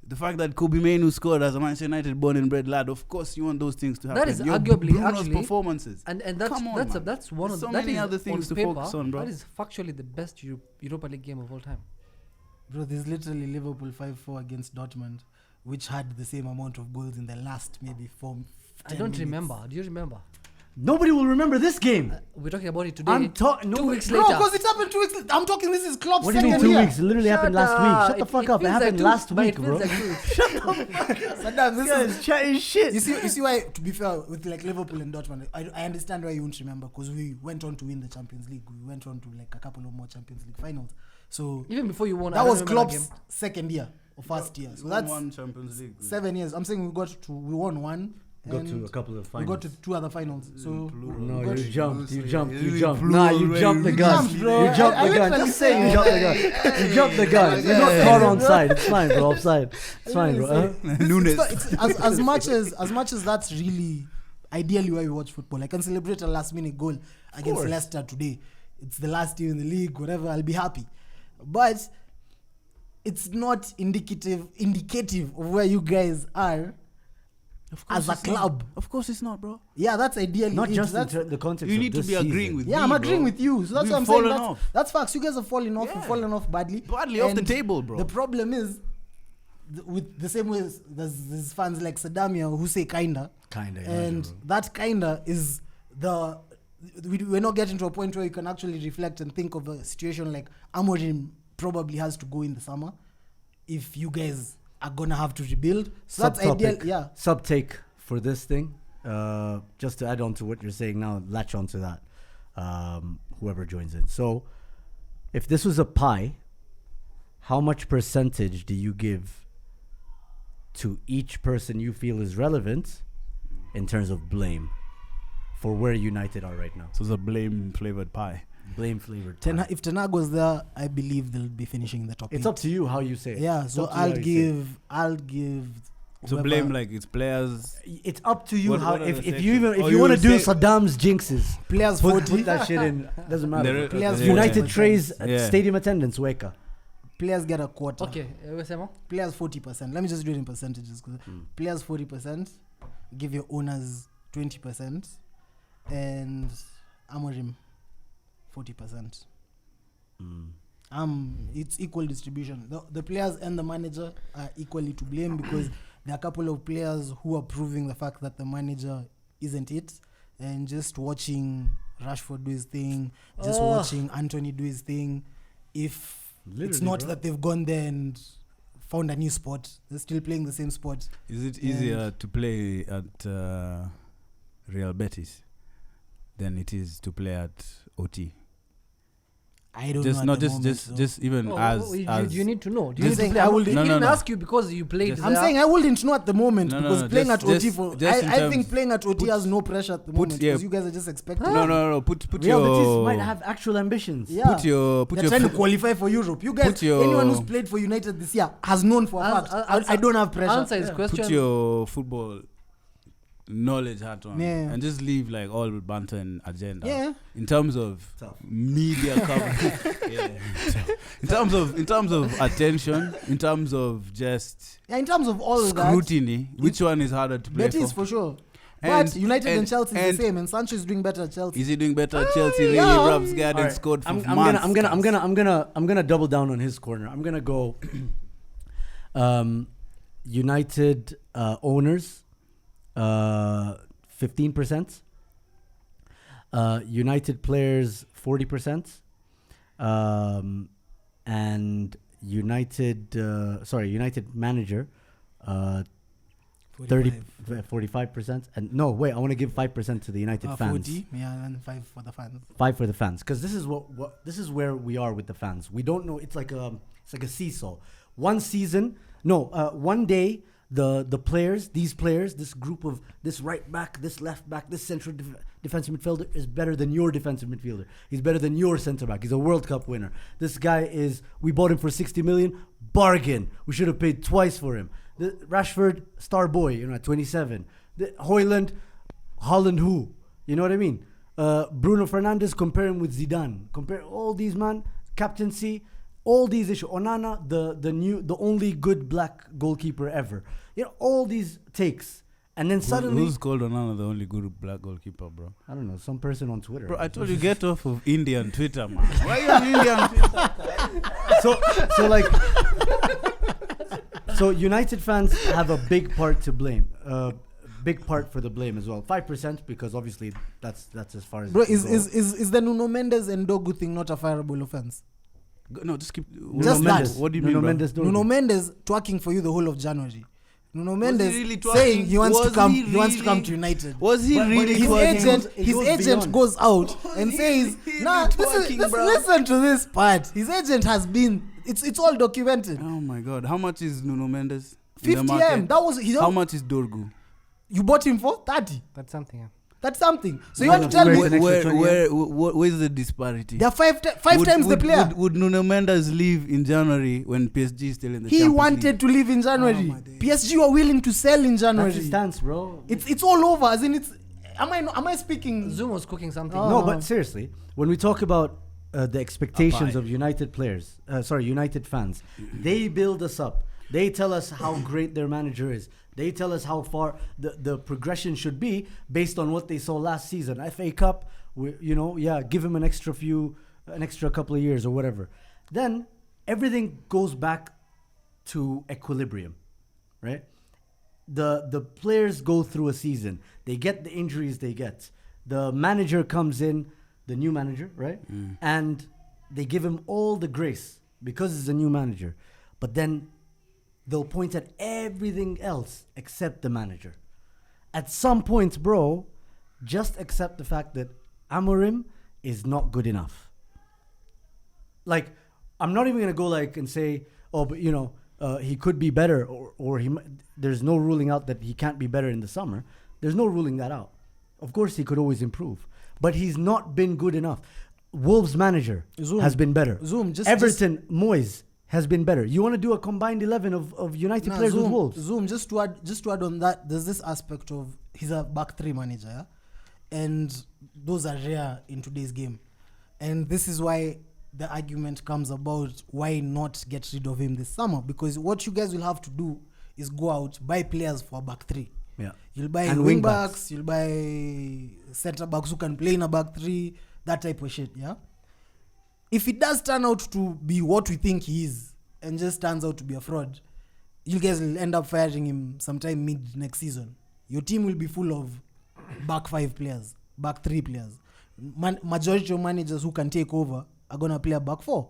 The fact that Kobe Mainoo scored as a Manchester United born and bred lad. Of course, you want those things to happen. That is Your arguably, Bruno's actually- performances. And that's Come on, that's man. that's one There's of so that many is other things on to paper, focus on, bro. That is factually the best Europa League game of all time. Bro, there's literally Liverpool 5-4 against Dortmund, which had the same amount of goals in the last maybe 10 I don't minutes. remember. Do you remember? Nobody will remember this game. We're talking about it today. I'm talking. 2 weeks Bro, later. because it happened 2 weeks. I'm talking. This is Klopp's What do you mean second 2 year. weeks? It literally happened last week. Shut the fuck up. It feels like happened 2 last but week, it bro. feels like 2 weeks. Saddam, this is chatting shit. you see why, to be fair, with like Liverpool and Dortmund, I understand why you won't remember because we went on to win the Champions League. We went on to like a couple of more Champions League finals. So Even before you won, I that don't was remember that Klopp's game. second year or first year. So that's one Champions League. 7 years. I'm saying we won one. Got and to a couple of we finals. got to 2 other finals. So No, we got you to- jumped. You jumped. Really You jumped. flew Nah, you away. jumped the You gun. jumped, bro. You jumped I the gun. literally Just say you said- jumped the gun. You jumped the gun. You're not caught on side. It's fine, bro. Offside. It's fine, bro. Nunes. as much as that's really ideally why we watch football. I can celebrate a last minute goal against course. Leicester today. It's the last year in the league, whatever, I'll be happy. But it's not indicative of where you guys are Of course as a it's not. club. Of course it's not, bro. Yeah, that's ideally Not it. just in That's, the context You of need to this be agreeing season. with yeah, me, I'm bro. agreeing with you. So that's We've what I'm saying. fallen That's, off. that's facts. You guys have fallen off. Yeah. You've fallen off badly. Badly off the And table, bro. The problem is, with the same way there's fans like Saddamia who say kinda. Kinda. And that kinda is we're not getting to a point where you can actually reflect and think of a situation like Amorim probably has to go in the summer if you guys are gonna have to rebuild. So that's ideal. Yeah. Subtake for this thing. Just to add on to what you're saying now, latch on to that. Whoever joins in. So, if this was a pie, how much percentage do you give to each person you feel is relevant in terms of blame for where United are right now? So it's a blame flavored pie. Blame flavored pie. If Ten Hag was there, I believe they'll be finishing in the top It's 8. up to you how you say it. Yeah, It's so up to you how you say it. I'll give. So whoever- blame like it's players. It's up to you What- how what are if the you sections? even Or if you you want to will do say- Saddam's jinxes, players put 40. that shit in. Doesn't matter. There- Players yeah. United 40%. trays Yeah. stadium attendance. Weka. Players get a quarter. Okay, Wesemo? Players 40%. Let me just do it in percentages. 'Cause players 40%, give your owners 20%, and Amorim 40%. It's equal distribution. The players and the manager are equally to blame because there are a couple of players who are proving the fact that the manager isn't it, and just watching Rashford do his thing, just watching Anthony do his thing. If it's not that they've gone there and found a new spot, they're still playing the same spot. Is it easier to play at Real Betis than it is to play at OT? I don't just know. Not just even as you need to know. Do I'm you need saying to play? I will- He No, didn't no. ask you because you played. I'm saying I wouldn't know at the moment because playing just- at OT just- for just in I terms- think playing at OT has no pressure at the moment because you guys are just expecting. No. Put Real Betis your might have actual ambitions. Yeah. put your They're trying to qualify for Europe. You guys, put your- anyone who's played for United this year has known for a fact. I don't have pressure. Answer his question. put your football knowledge hat on Yeah. and just leave like all banter and agenda. Yeah. In terms of media coverage, in terms of attention, in terms of just Yeah, in terms of all of that, scrutiny, which one is harder to play Betis for? for sure. And- But United and, and- Chelsea is and- the same, and Sancho is doing better at Chelsea. Is he doing better at Chelsea? Really, yeah. Ramsgard All right. scored for I'm months. gonna double down on his corner. I'm gonna go United owners 15%, United players 40%, and United manager 45%. And no, wait, I want to give 5% to the United fans. 40, yeah, and 5 for the fans. 5 for the fans, because this is what this is where we are with the fans. We don't know. It's like a seesaw. One day the players, these players, this group of this right back, this left back, this central defensive midfielder is better than your defensive midfielder. He's better than your centre back. He's a World Cup winner. This guy we bought him for 60 million, bargain. We should have paid twice for him. The Rashford, star boy, at 27. The Holland who? You know what I mean? Bruno Fernandes, compare him with Zidane. Compare all these, man. Captaincy, all these issues. Onana, the only good black goalkeeper ever. All these takes. And then suddenly... Who's called Onana the only good black goalkeeper, bro? I don't know, some person on Twitter. Bro, I told you, get off of Indian Twitter, man. Why are you on Indian Twitter? So United fans have a big part to blame. Big part for the blame as well. 5% because obviously that's as far as. Bro, it can go. is the Nuno Mendes and Dogu thing not a fireable offense? No, just keep. Just that. What do you Nuno mean, Mendes bro? Nuno Mendes twerking for you the whole of January. Nuno Mendes really twerking? saying he wants to Was come. he He wants to come really? to United. Was he really His twerking? agent goes out and says, really "Nah, twerking, bro?" listen to this part. His agent has been. It's all documented. Oh my God! How much is Nuno Mendes? in the 50 market? M. That was How much is Dorgu? You bought him for 30. That's something. Yeah. That's something. So Why you want not? to tell Where's me the next- extra 20 where's the disparity? there are five times the player. Would Nuno Mendes leave in January when PSG is still in the He Champions wanted League? to leave in January. my days. PSG were willing to sell in January. That's his stance, bro. It's all over. As in, it's. Am I speaking? Zoom was cooking something. Oh. No, but seriously, when we talk about the expectations Apai. of United players, United fans, they build us up. They tell us how great their manager is. They tell us how far the progression should be based on what they saw last season. FA Cup, give him an extra couple of years or whatever. Then everything goes back to equilibrium, right? The players go through a season. They get the injuries they get. The manager comes in, the new manager, right? And they give him all the grace because he's a new manager. But then they'll point at everything else except the manager. At some point, bro, just accept the fact that Amorim is not good enough. Like, I'm not even going to go and say, he could be better or there's no ruling out that he can't be better in the summer. There's no ruling that out. Of course, he could always improve. But he's not been good enough. Wolves manager has been better. Everton, Moyes has been better. You want to do a combined 11 of United players with Wolves? Just to add on that, there's this aspect of he's a back three manager, yeah? And those are rare in today's game. And this is why the argument comes about why not get rid of him this summer, because what you guys will have to do is go out, buy players for a back three. Yeah. You'll buy And wing wing backs. backs, you'll buy centre backs who can play in a back three, that type of shit, yeah? if it does turn out to be what we think he is, and just turns out to be a fraud, you guys will end up firing him sometime mid next season. Your team will be full of back 5 players, back 3 players. Majority of managers who can take over are gonna play a back 4.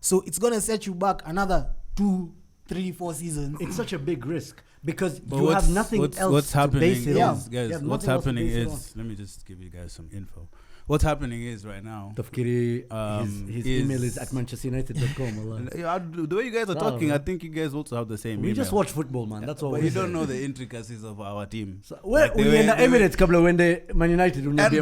So it's gonna set you back another 2, 3, 4 seasons. It's such a big risk because But you have nothing else what's to happening base it Yeah. on. is, You guys, have what's nothing else to happening base it is, let me just give you guys some info. What's happening is right now, Tafkiri, his email is at manchesterunited.com. the way you guys are No, talking, man. I think you guys also have the same We email. just watch football, man. That's all. But we you don't say. know the intricacies of our team. So, where Like, we in the Emirates, kabla when the Man United And that, so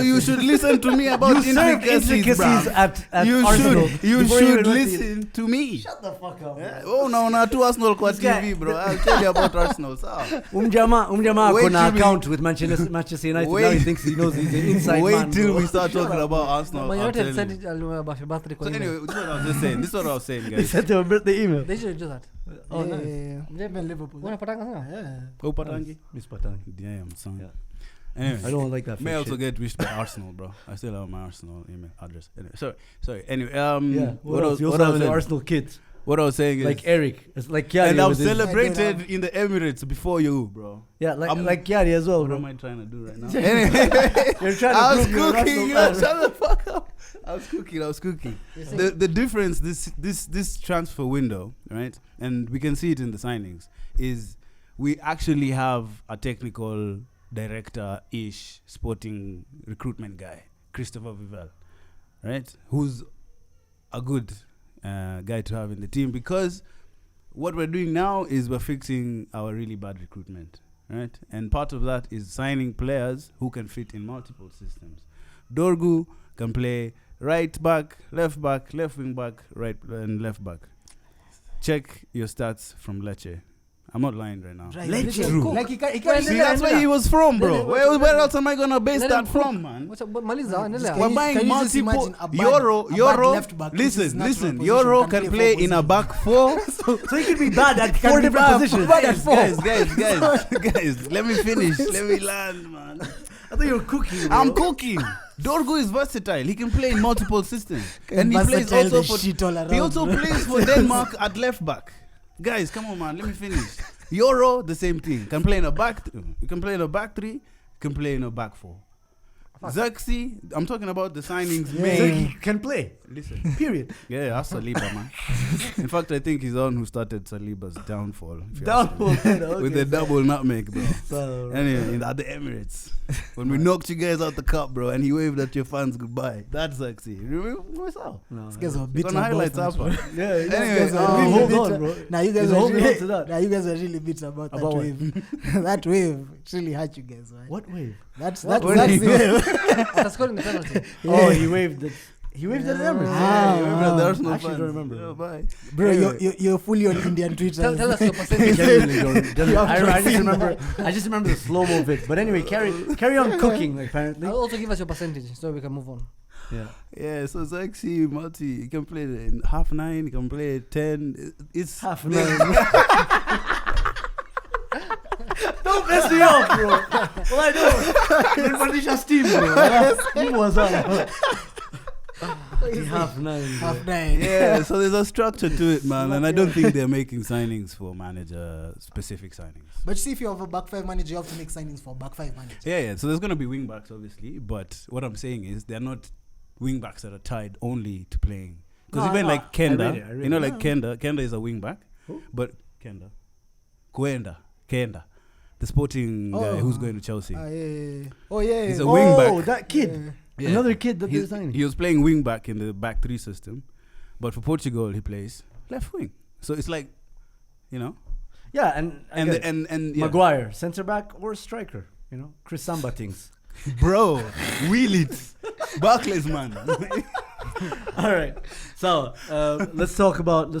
you intricacies. should listen to me about You serve intricacies, bruv. at You Arsenal. should, you before you should even went listen to me. Shut the fuck up. Yeah. Oh no, two Arsenal kwa This guy- TV, bro. I'll tell you about Arsenal. So. Umjama Wait kona till we- account with Manchester United. Now he thinks he knows he's an inside Wait man. till bro. we start talking about Arsenal. Man I'll United tell said you. it about your birthday. So anyway, this is what I was just saying. This is what I was saying, They guys. sent him a birthday email. They should do that. Oh, yeah, nice. yeah, yeah. Even Liverpool. Unapatanga sana? Yeah. Oh, Patangi. Miss Patangi. Damn, son. Yeah. Anyway, I don't like that. may fake also shit. get wished by Arsenal, bro. I still have my Arsenal email address. Anyway, sorry. Anyway, Yeah. What else? You what also I have was the saying- Arsenal kids. what I was saying is, Like Eric. It's like Kiari. and I've with his- celebrated in the Emirates before you, bro. Yeah, like I'm- like Kiari as well, What bro. am I trying to do right now? Anyway, You're trying I to was prove you're an cooking. Arsenal fan. Shut the fuck up. I was cooking. You see? The difference this transfer window, right? And we can see it in the signings, is we actually have a technical director-ish sporting recruitment guy, Christopher Vival, right? Who's a good guy to have in the team, because what we're doing now is we're fixing our really bad recruitment, right? And part of that is signing players who can fit in multiple systems. Dorgu can play right back, left wing back, right and left back. Check your stats from Lecce. I'm not lying right now. Right. Let's True. go. Like he Well, can't See, that's where he was from, bro. Let him- Where else am I gonna base let that him from, man? What's up? Maliza, endelea. Can We're you- buying can you just multiple imagine a bad Euro. left back, which is Listen, natural position, Euro can can play play in a four back four. So he could be bad at Can four be different bad- positions. bad at four. Guys, let me finish. Let me land, man. I thought you were cooking. Bro. I'm cooking. Dorgu is versatile. He can play in multiple systems, and he plays Versatile also the for. shit all around, He also bro. plays for Denmark at left back. Guys, come on, man. Let me finish. Euro, the same thing. Can play in a back. You can play in a back 3. Can play in a back 4. Xerxes, I'm talking about the signings Yeah. made. So he can play. Listen. Period. Yeah, that's Saliba, man. In fact, I think he's the one who started Saliba's downfall. if you ask me. Downfall. With the double nutmeg, bro. So, Anyway, at the Emirates, when we knocked you guys out the cup, bro, and he waved at your fans goodbye. That's sexy. Remember what's up? no, These guys were It's bitter on about highlights that, up. bro. yeah, Anyway, guys are really hold bitter. on, bro. Now you guys He's are holding really, on to that. now you guys are really bitter about that About what? wave. That wave it really hurt you guys, right? What wave? That's What that's wave? the wave. After scoring the penalty. Oh, he waved it. He waved at the Emirates. Ah. You remember the Arsenal Actually fans? don't remember. Yeah, bye. Bro, Anyway. you're fully on Indian Twitter. Tell us your percentage. Genuinely don't. have I just remember the slow mo bit. But anyway, carry on cooking. Like, apparently. I'll also give us your percentage so we can move on. Yeah. Yeah, so Zexy, multi, he can play in half 9, he can play 10. It's Half 9. Don't mess me up, bro. Well, I know. Then Panisha's team, bro. Who was that? Half 9. Half 9. Yeah, so there's a structure to it, man. And I don't think they're making signings for manager specific signings. But you see, if you have a back 5 manager, you have to make signings for a back 5 manager. Yeah. So there's going to be wing backs, obviously. But what I'm saying is they're not wing backs that are tied only to playing. Because No, even no, like I Kenda, read it. you know, like Yeah. Kenda is a wing back. Who? But Kenda, the sporting guy who's going to Chelsea. Yeah. Oh, yeah. He's a yeah. wing back. Oh, that kid. Yeah. Another kid that they're signing. He was playing wing back in the back 3 system. But for Portugal, he plays left wing. So it's like, you know. Yeah, and And yeah. Maguire, centre back or striker. You know, Chris Samba things. Bro, wheel it. Barclays, man. All right. So let's talk about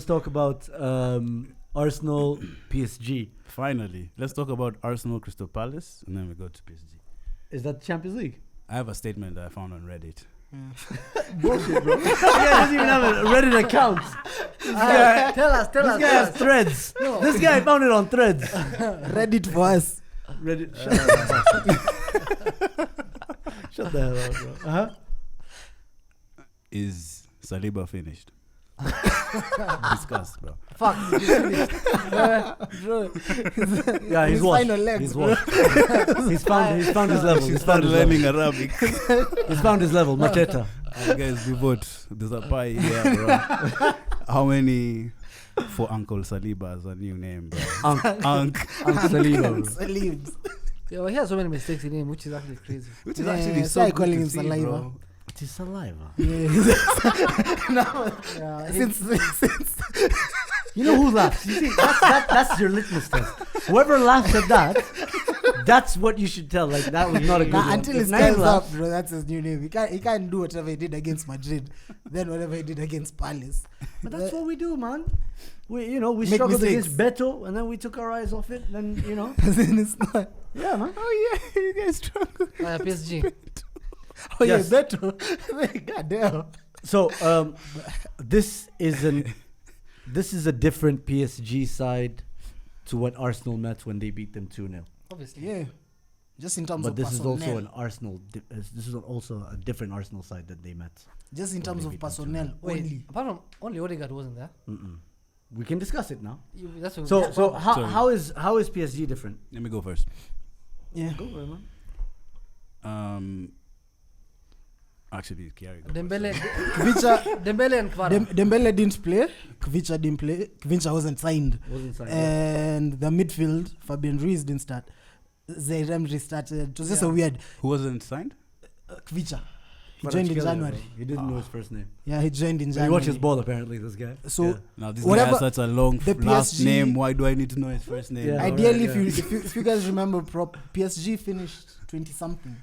Arsenal PSG. Finally, let's talk about Arsenal Crystal Palace, and then we go to PSG. Is that Champions League? I have a statement that I found on Reddit. Bullshit, bro. This guy doesn't even have a Reddit account. This guy, Tell us. this guy has threads. No. This guy found it on threads. Reddit for us. Reddit. Shut the hell up, bro. Is Saliba finished. Discuss, bro. Fuck. Bro. Yeah, he's His washed. final legs, He's bro. washed. He's found his level. She He's found started his learning level. Arabic. He's found his level. Mateta. Guys, we vote. There's a pie here, bro. How many for Uncle Saliba as a new name, bro? Unc Saliba. Saliba. Yeah, well, he has so many mistakes in him, which is actually crazy. Which is Yeah, actually so so I good calling to him see, Saliva. bro. It is saliva. Yeah, Since You know who laughs? You see, that's your litmus test. Whoever laughs at that, that's what you should tell. Like that was not a good one. until If his Naim time's laughs- up, bro, that's his new name. He can't do whatever he did against Madrid, then whatever he did against Palace. But that's what we do, man. We Make struggled mistakes. against Beto, and then we took our eyes off it. Then It's not. yeah, man. Oh yeah, you guys struggle. PSG. Oh Yes. yeah, better. God damn. So this is a different PSG side to what Arsenal met when they beat them 2-0. Obviously. Yeah. Just in terms But of this is personnel. also an Arsenal. This is also a different Arsenal side that they met. Just in When terms they of beat them personnel Wait, only. apart from only Odegaard wasn't there. We can discuss it now. That's what So that's how, Sorry. how is PSG different? Let me go first. Yeah. Go for it, man. Actually, Kiari. go Dembele, Kvicha, Dembele and Kvara. Dembele didn't play. Kvicha didn't play. Kvicha wasn't signed. Wasn't signed. And the midfield, Fabian Ruiz didn't start. Zayrem restarted. It was just a weird. first. Who wasn't signed? Kvicha. He But joined in it's killer, January. bro. He didn't know his first name. Yeah, he joined in But he January. watches ball apparently. This guy. So Yeah. Now this Whatever- guy has such a long the last PSG name. Why do I need to know his first name? Yeah. bro? ideally, Alright, if you guys remember, PSG finished 20 something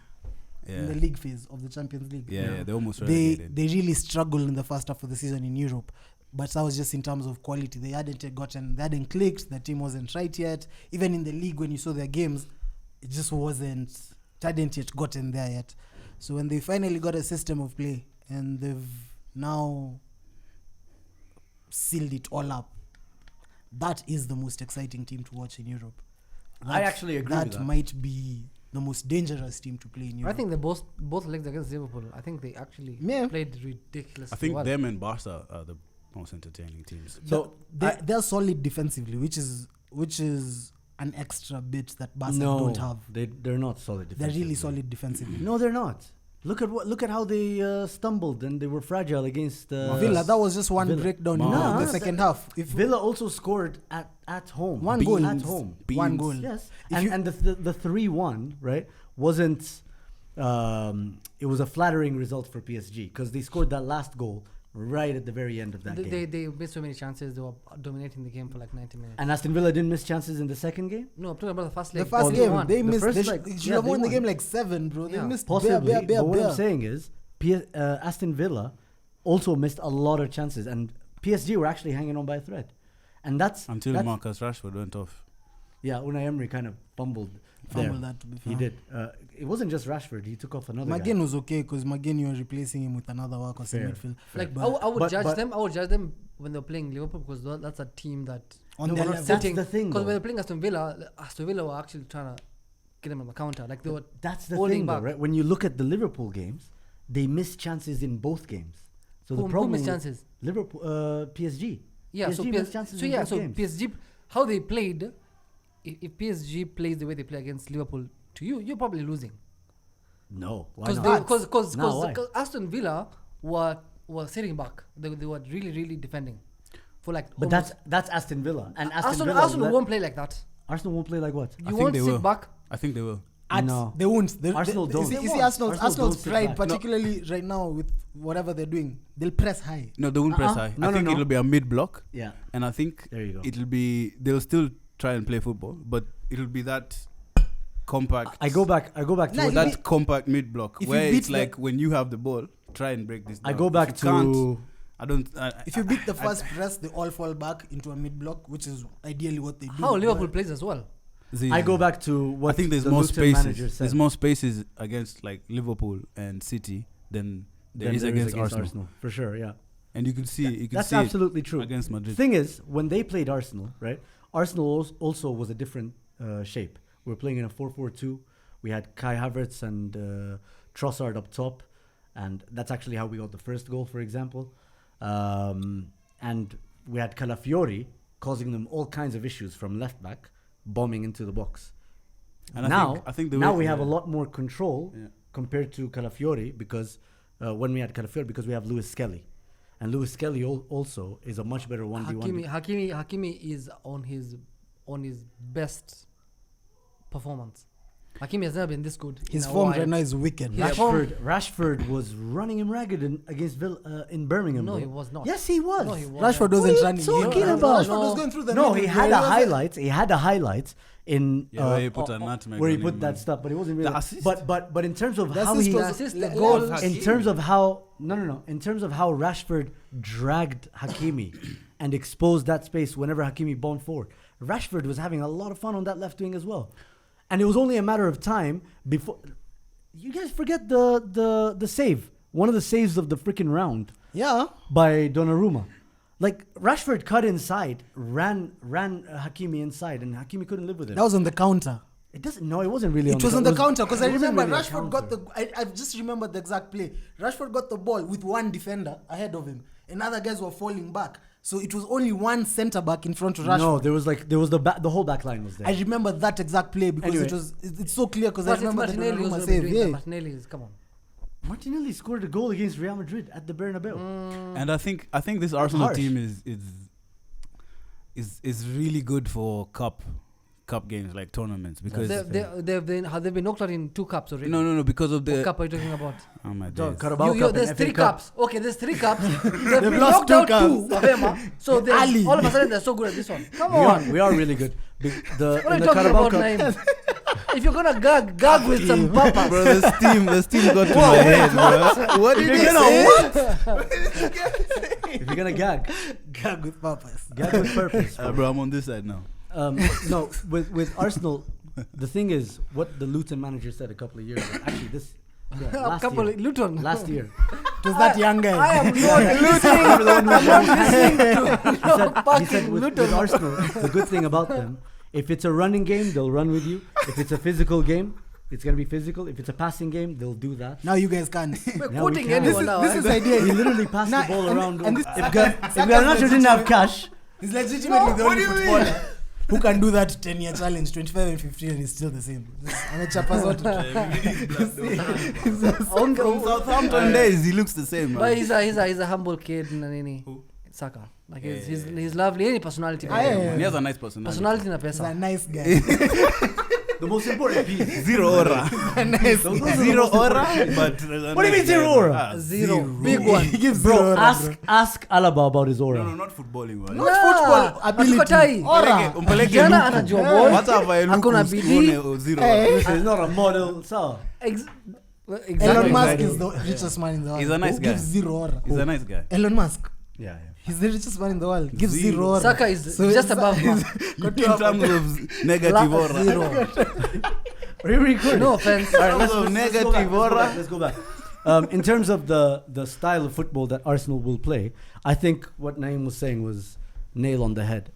in the Yeah. league phase of the Champions League. Yeah, they almost They relegated. they really struggled in the first half of the season in Europe, but that was just in terms of quality. They hadn't clicked. The team wasn't right yet. Even in the league, when you saw their games, it just hadn't yet gotten there yet. So when they finally got a system of play and they've now sealed it all up, that is the most exciting team to watch in Europe. I actually agree with that. might be the most dangerous team to play in Europe. I think they both legs against Liverpool. I think they actually Yeah. played ridiculously I think well. them and Barca are the most entertaining teams. So they're solid defensively, which is an extra bit that Barca don't have. They're not solid. They're really defensively. solid defensively. No, they're not. Look at how they stumbled and they were fragile against Villa, that was just one Villa. breakdown Nah, in the second half. If Villa also scored at home. One goal. At home. one goal. Yes. If you- And the 3-1, right, wasn't it was a flattering result for PSG because they scored that last goal right at the very end of that game. They missed so many chances. They were dominating the game for like 90 minutes. And Aston Villa didn't miss chances in the second game? No, I'm talking about the first leg. the first They game, won. they The missed. first They leg, should yeah, have they won the won. game like 7, bro. They Yeah. missed Possibly. bare. But what I'm saying is Aston Villa also missed a lot of chances and PSG were actually hanging on by a thread. And that's Marcus Rashford went off. Yeah, Unai Emery kind of fumbled there. that, to be fair. He did. It wasn't just Rashford. He took off another McGinn guy. was okay because McGinn, you were replacing him with another workhorse in Fair. midfield. Like But- I would but- judge but- them. I would judge them when they're playing Liverpool because that's a team that On they their were not level. That's sitting. the thing, Because though. when they're playing Aston Villa were actually trying to get them on the counter. Like they were. That's the holding thing, though, back. right? When you look at the Liverpool games, they missed chances in both games. So the Who problem missed with chances? Liverpool, PSG. Yeah, so PSG missed chances in both so games. PSG, how they played, if PSG plays the way they play against Liverpool to you, you're probably losing. No, why Because not? because why? Aston Villa were sitting back. They were really defending for like. But almost- that's Aston Villa, and Arsenal won't play like that. Arsenal won't play like what? You think won't they sit will. back. I think they will. No. They won't. Arsenal don't. You They see, won't. Arsenal's Arsenal don't sit pride, back. particularly right now with whatever they're doing, they'll press high. No, they won't press high. No, I think no. it'll be a mid block, Yeah, and I think there you go. they'll still try and play football, but it'll be that compact. I go back to Nah, what you that compact mid block if you where beat it's like when you have the ball, try and break this down. I go back If you can't, to I don't. If you beat the first press, they all fall back into a mid block, which is ideally what they do. How Liverpool But plays as well. I go back to what I think there's the more Luton manager spaces. said. There's more spaces against like Liverpool and City than there is against Arsenal. for sure. Yeah, And you can see that's see absolutely it true. against The Madrid. thing is, when they played Arsenal, right? Arsenal also was a different shape. We were playing in a 4-4-2. We had Kai Havertz and Trossard up top, and that's actually how we got the first goal, for example. And we had Calafiori causing them all kinds of issues from left back, bombing into the box. And I think now we have a lot more control compared to Calafiori because when we had Calafiori, because we have Lewis Skelly. And Lewis Skelly also is a much better 1v1. Hakimi is on his best performance. Hakimi has never been this good. His form right now is wicked. Rashford was running him ragged against in Birmingham. No, bro. he was not. Yes, he was. No, he was Rashford not. wasn't What are running. you talking about? Rashford was going through the No, middle. he had a highlights. He had a highlights in where he put a nutmeg where he on put him, that man. stuff, but it wasn't really. The assist? But in terms of The how assist he, was- assist, the le- goal. le- in terms of how in terms of how Rashford dragged Hakimi and exposed that space whenever Hakimi bombed forward, Rashford was having a lot of fun on that left wing as well, and it was only a matter of time before. You guys forget the save, one of the saves of the freaking round Yeah. by Donnarumma. Like Rashford cut inside, ran Hakimi inside, and Hakimi couldn't live with it. That was on the counter. It doesn't. No, it wasn't really. It was on the counter because I it wasn't remember really a Rashford got counter. I just remembered the exact play. Rashford got the ball with one defender ahead of him, and other guys were falling back. So it was only one centre back in front of Rashford. No, there was the whole back line was there. I remember that exact play because Anyway. it's so clear because I But it's remember the Martinelli who's Donnarumma gonna be save. doing that. Yeah. Martinelli is, come on. Martinelli scored a goal against Real Madrid at the Bernabeu. And I think this Arsenal Harsh. team is really good for cup games like tournaments because They've been knocked out in 2 cups already. no because of What the cup are you talking about? oh my No, days. Carabao Cup and There's FA 3 Cup. cups. Okay, there's 3 cups. They've been lost knocked 2 out cups. 2 of them. So Ali. all of a sudden they're so good at this one. Come on. We are really good. What are In you the talking Carabao about, Cup, Naim? If you're gonna gag with some papas. Bro, the steam got to my head, bro. What did you say? if you're gonna gag Gag with purpose. with purpose. Bro, I'm on this side now. No, with Arsenal, the thing is what the Luton manager said a couple of years ago. Actually, Luton. last year. It was that young guy. I am not listening to He said with Arsenal, the good thing about them, if it's a running game, they'll run with you. If it's a physical game, it's going to be physical. If it's a passing game, they'll do that. Now you guys can't. We're Now we quoting can. anyone now. This is idea. He literally passed Nah, the ball and- around. and this- If Garnacho didn't have cash, He's legitimately the only footballer who can do that 10-year challenge, 25 and 15, and he's still the same. Anachapa zote. From Southampton days, he looks the same. But Man. he's a humble kid na nini. Who? Saka. Like he's lovely. Any personality. Ah, yeah. He has a nice personality. Personality na He's a pesa. nice guy. the most important piece. Zero aura. Nice Those guy. are the Zero most aura, important but What do you mean zero aura? Zero. Big one. He gives Bro, zero aura, ask Alaba about his aura. No, not footballing. Bro. Not football ability. Hatukatai. Aura. Umpeleke Kijana Luku. anajua ball. Hata avae Luku Akona bidii. usione zero. Listen, he's not a model, so. Exactly. Elon Musk Exactly. is the richest man in the world. He's a nice Who guy. gives zero aura. He's a nice guy. Elon Musk. Yeah. He's the richest man in the world. Gives Zero. zero aura. Saka is So just it's- above him. In terms of negative aura. Zero. Are you recording? No offense. All right, In terms of negative aura. Let's go back. In terms of the style of football that Arsenal will play, I think what Naeem was saying was nail on the head.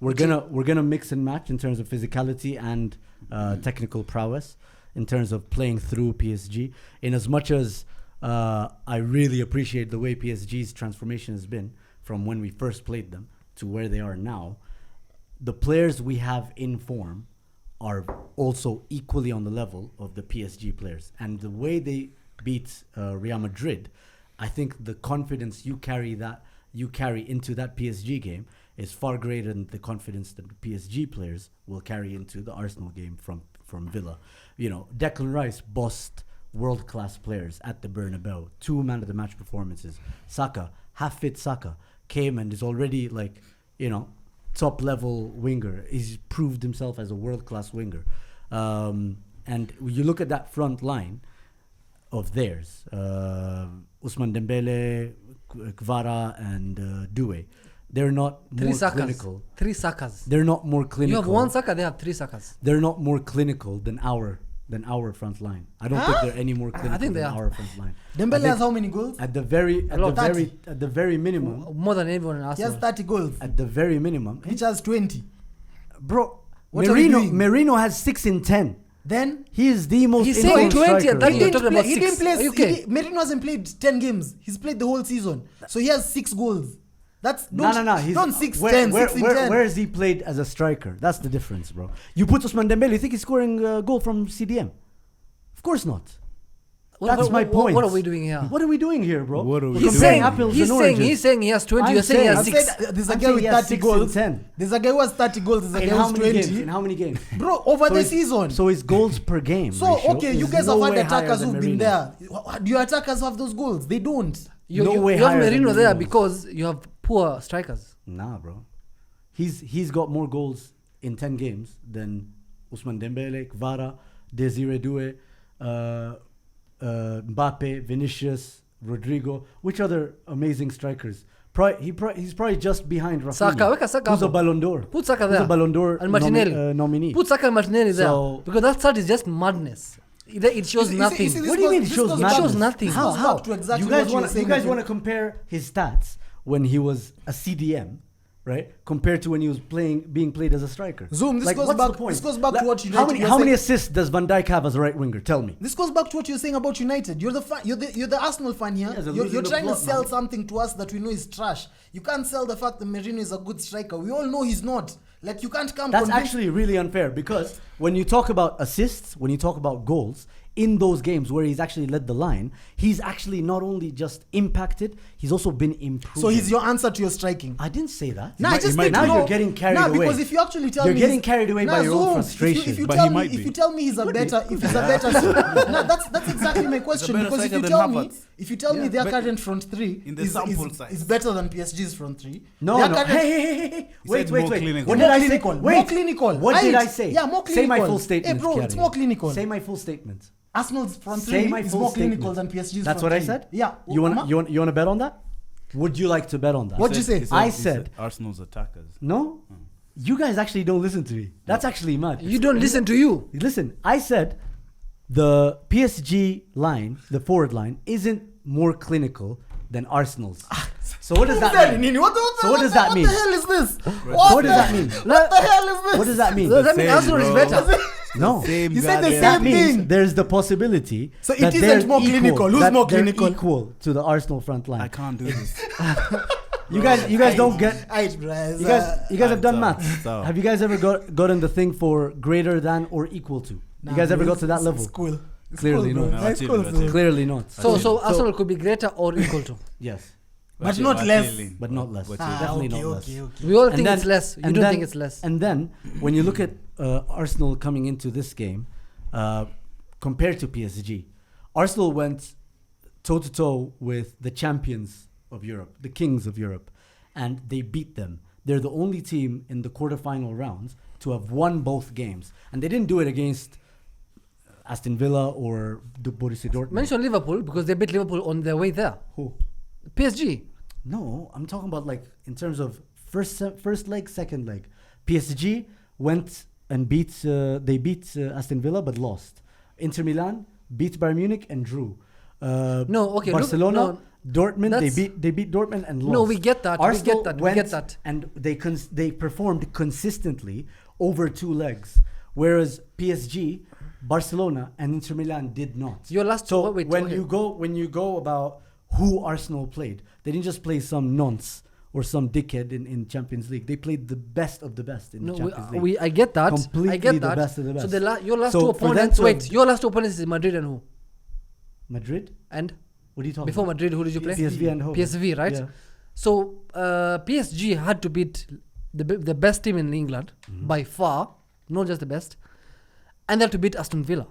We're gonna mix and match in terms of physicality and technical prowess, in terms of playing through PSG. In as much as I really appreciate the way PSG's transformation has been from when we first played them to where they are now, the players we have in form are also equally on the level of the PSG players. And the way they beat Real Madrid, I think the confidence you carry into that PSG game is far greater than the confidence that the PSG players will carry into the Arsenal game from Villa. You know, Declan Rice bossed world-class players at the Bernabeu. 2 man-of-the-match performances. Saka, half-fit Saka, came and is already like, you know, top-level winger. He's proved himself as a world-class winger. And you look at that front line of theirs, Ousmane Dembele, Kvara, and Doué. They're not more clinical. 3 Sakas. They're not more clinical. You have 1 Saka, they have 3 Sakas. They're not more clinical than our front line. I don't think they're any more clinical think they than are. our front line. Dembele has how many goals? At the very minimum, More than everyone in He has Arsenal. 30 goals. at the very minimum, Which has 20. bro. What are we doing? Merino has 6 in 10. Then He is the most He's saying informed 20 striker. and then he you're didn't talking play. about He didn't 6. play. Are you okay? Merino hasn't played 10 games. He's played the whole season, so he has 6 goals. That's No. He's Don't 6 where, 10, where, 6 in where, 10. where has he played as a striker? That's the difference, bro. You put Ousmane Dembele, you think he's scoring a goal from CDM? Of course not. That's my point. What are we doing here? What are we doing here, bro? What are we We're doing? comparing apples He's and saying oranges. he has 20. I'm You're saying he saying- has I 6. said there's a I'm guy saying with he has 30 6 goals. and 10. There's a guy who has 30 goals. There's a In guy how who's many 20. games? In how many games? Bro, over So the his- season. So his goals per game. So, ratio okay, you is guys no have had way attackers higher who've than been Merino. there. Do your attackers have those goals? They don't. You No way have higher than Merino there Merino's. because you have poor strikers. Nah, bro. He's got more goals in 10 games than Ousmane Dembele, Kvara, Desire Doué, Mbappe, Vinicius, Rodrigo. Which other amazing strikers? He's probably just behind Rafinha. Saka, weka Saka who's a hapo. Ballon d'Or. Put Saka Who's there. a Ballon d'Or And Martinelli. nominee. Put Saka and Martinelli there. So- Because that start is just madness. It shows nothing. this What do you mean it goes- shows this goes nothing? back- Shows nothing. this How? goes How? back to exactly you guys what you were want saying. you guys want to compare his stats when he was a CDM, right? Compared to when he was being played as a striker. Zoom, this goes what's back- the point? this goes back to what how United many were how many saying. assists does Van Dijk have as a right winger? Tell me. This goes back to what you're saying about United. You're the Arsenal fan here. Yes, they're You're losing the trying to plot, sell man. something to us that we know is trash. You can't sell the fact that Merino is a good striker. We all know he's not. Like, you can't come. That's convince- actually really unfair because when you talk about assists, when you talk about goals, in those games where he's actually led the line, he's actually not only just impacted, he's also been improved. So he's your answer to your striking. I didn't say that. Nah, I just might, need now to know. you're getting carried away. Because if you actually tell You're me, getting carried away by your own Zoom, frustration. If you But tell he me, might if be. you tell me he's a better, if he's a better, no, that's exactly my question. better Because if striker you than tell me, Havertz. if you tell me Yeah, their but current front three in the is sample size. is better than PSG's front three. No, their no. current- Hey. He Wait. said more clinical. What More did I say? clinical, Wait. more clinical. What did Right. I say? Yeah, more Say my clinical. full statement. Hey, bro, it's Kiari. more clinical. Say my full statement. Arsenal's front Say three my is full more clinical statement. than PSG's That's front what I three. said? Yeah. You want to bet on that? Would you like to bet on that? What'd you say? I said- Arsenal's attackers. No? You guys actually don't listen to me. That's actually mad. You don't listen to you. Listen, I said the PSG line, the forward line, isn't more clinical than Arsenal's. So what does that mean? Nini, what does that mean? What the hell is this? What does that mean? What the hell is this? What does that mean? Does that mean Same, Arsenal is bro. better? No. Same You said the goddamn- That same means thing. there's the possibility So it that isn't they're more clinical. equal, Who's that more they're clinical? equal to the Arsenal front I line. can't do this. You guys don't get. Aight, You guys have done It's maths. tough. Have you guys ever gotten the thing for greater than or equal to? You guys ever got to that level? It's cool. It's Clearly cool, bro. not. No, It's that's cool, it, that's bro. it. Clearly not. So Arsenal could be greater or equal to. Yes, But not less. but not less. But Definitely okay, not less. okay. We all And think then- it's less. You and don't then- think it's less. And then when you look at Arsenal coming into this game compared to PSG, Arsenal went toe to toe with the champions of Europe, the kings of Europe, and they beat them. They're the only team in the quarterfinal rounds to have won both games, and they didn't do it against Aston Villa or Borussia Dortmund. Mention Liverpool because they beat Liverpool on their way there. Who? PSG. No, I'm talking about like in terms of first leg, second leg. PSG went and beat Aston Villa but lost. Inter Milan beat Bayern Munich and drew. No, okay. Barcelona, Dortmund that's- they beat Dortmund and lost. No, we get that. Arsenal we went get that. and they performed consistently over 2 legs, whereas PSG, Barcelona, and Inter Milan did not. Your last So wait, when okay. you go about who Arsenal played, they didn't just play some nonce or some dickhead in Champions League. They played the best of the best in the Champions League. I get that. Completely I get the that. best of the best. So your last So two for them opponents. to Wait, have- your last two opponents is Madrid and who? Madrid? And What are you talking before about? Madrid, who did you play? PSV and who? PSV, right? Yeah. So PSG had to beat the best team in England Mm-hmm. by far, not just the best, and they had to beat Aston Villa.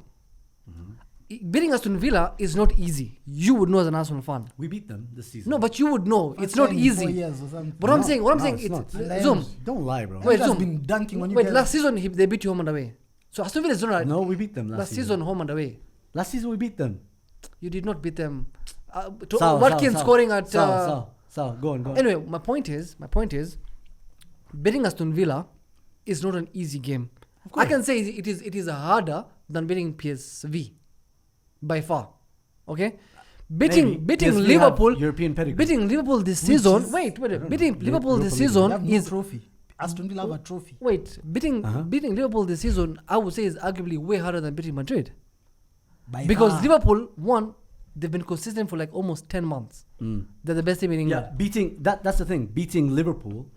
Beating Aston Villa is not easy. You would know as an Arsenal fan. We beat them this season. No, but you would know it's First not time in 4 easy. years or something. What I'm No, saying, no, it's it's not. Zoom. Don't lie, bro. Wait, Has Zoom. been dunking on you Wait, guys. last season they beat you home and away. So Aston Villa is not right. No, we beat them last season home and away. Last season we beat them. You did not beat them. Sal, Watkins Sal, scoring at. Sal, go on. Anyway, my point is, beating Aston Villa is not an easy game. I can say it is harder than beating PSV by far. Okay, beating Maybe. PSV have Liverpool. European pedigree. Beating Liverpool this Which season. is- Beating Liverpool this They season have no is trophy. Aston Villa have a trophy. Wait, beating Liverpool this season, I would say, is arguably way harder than beating Madrid. Because far. Liverpool, one, they've been consistent for like almost 10 months. They're the best team in England. Yeah, that's the thing. Beating Liverpool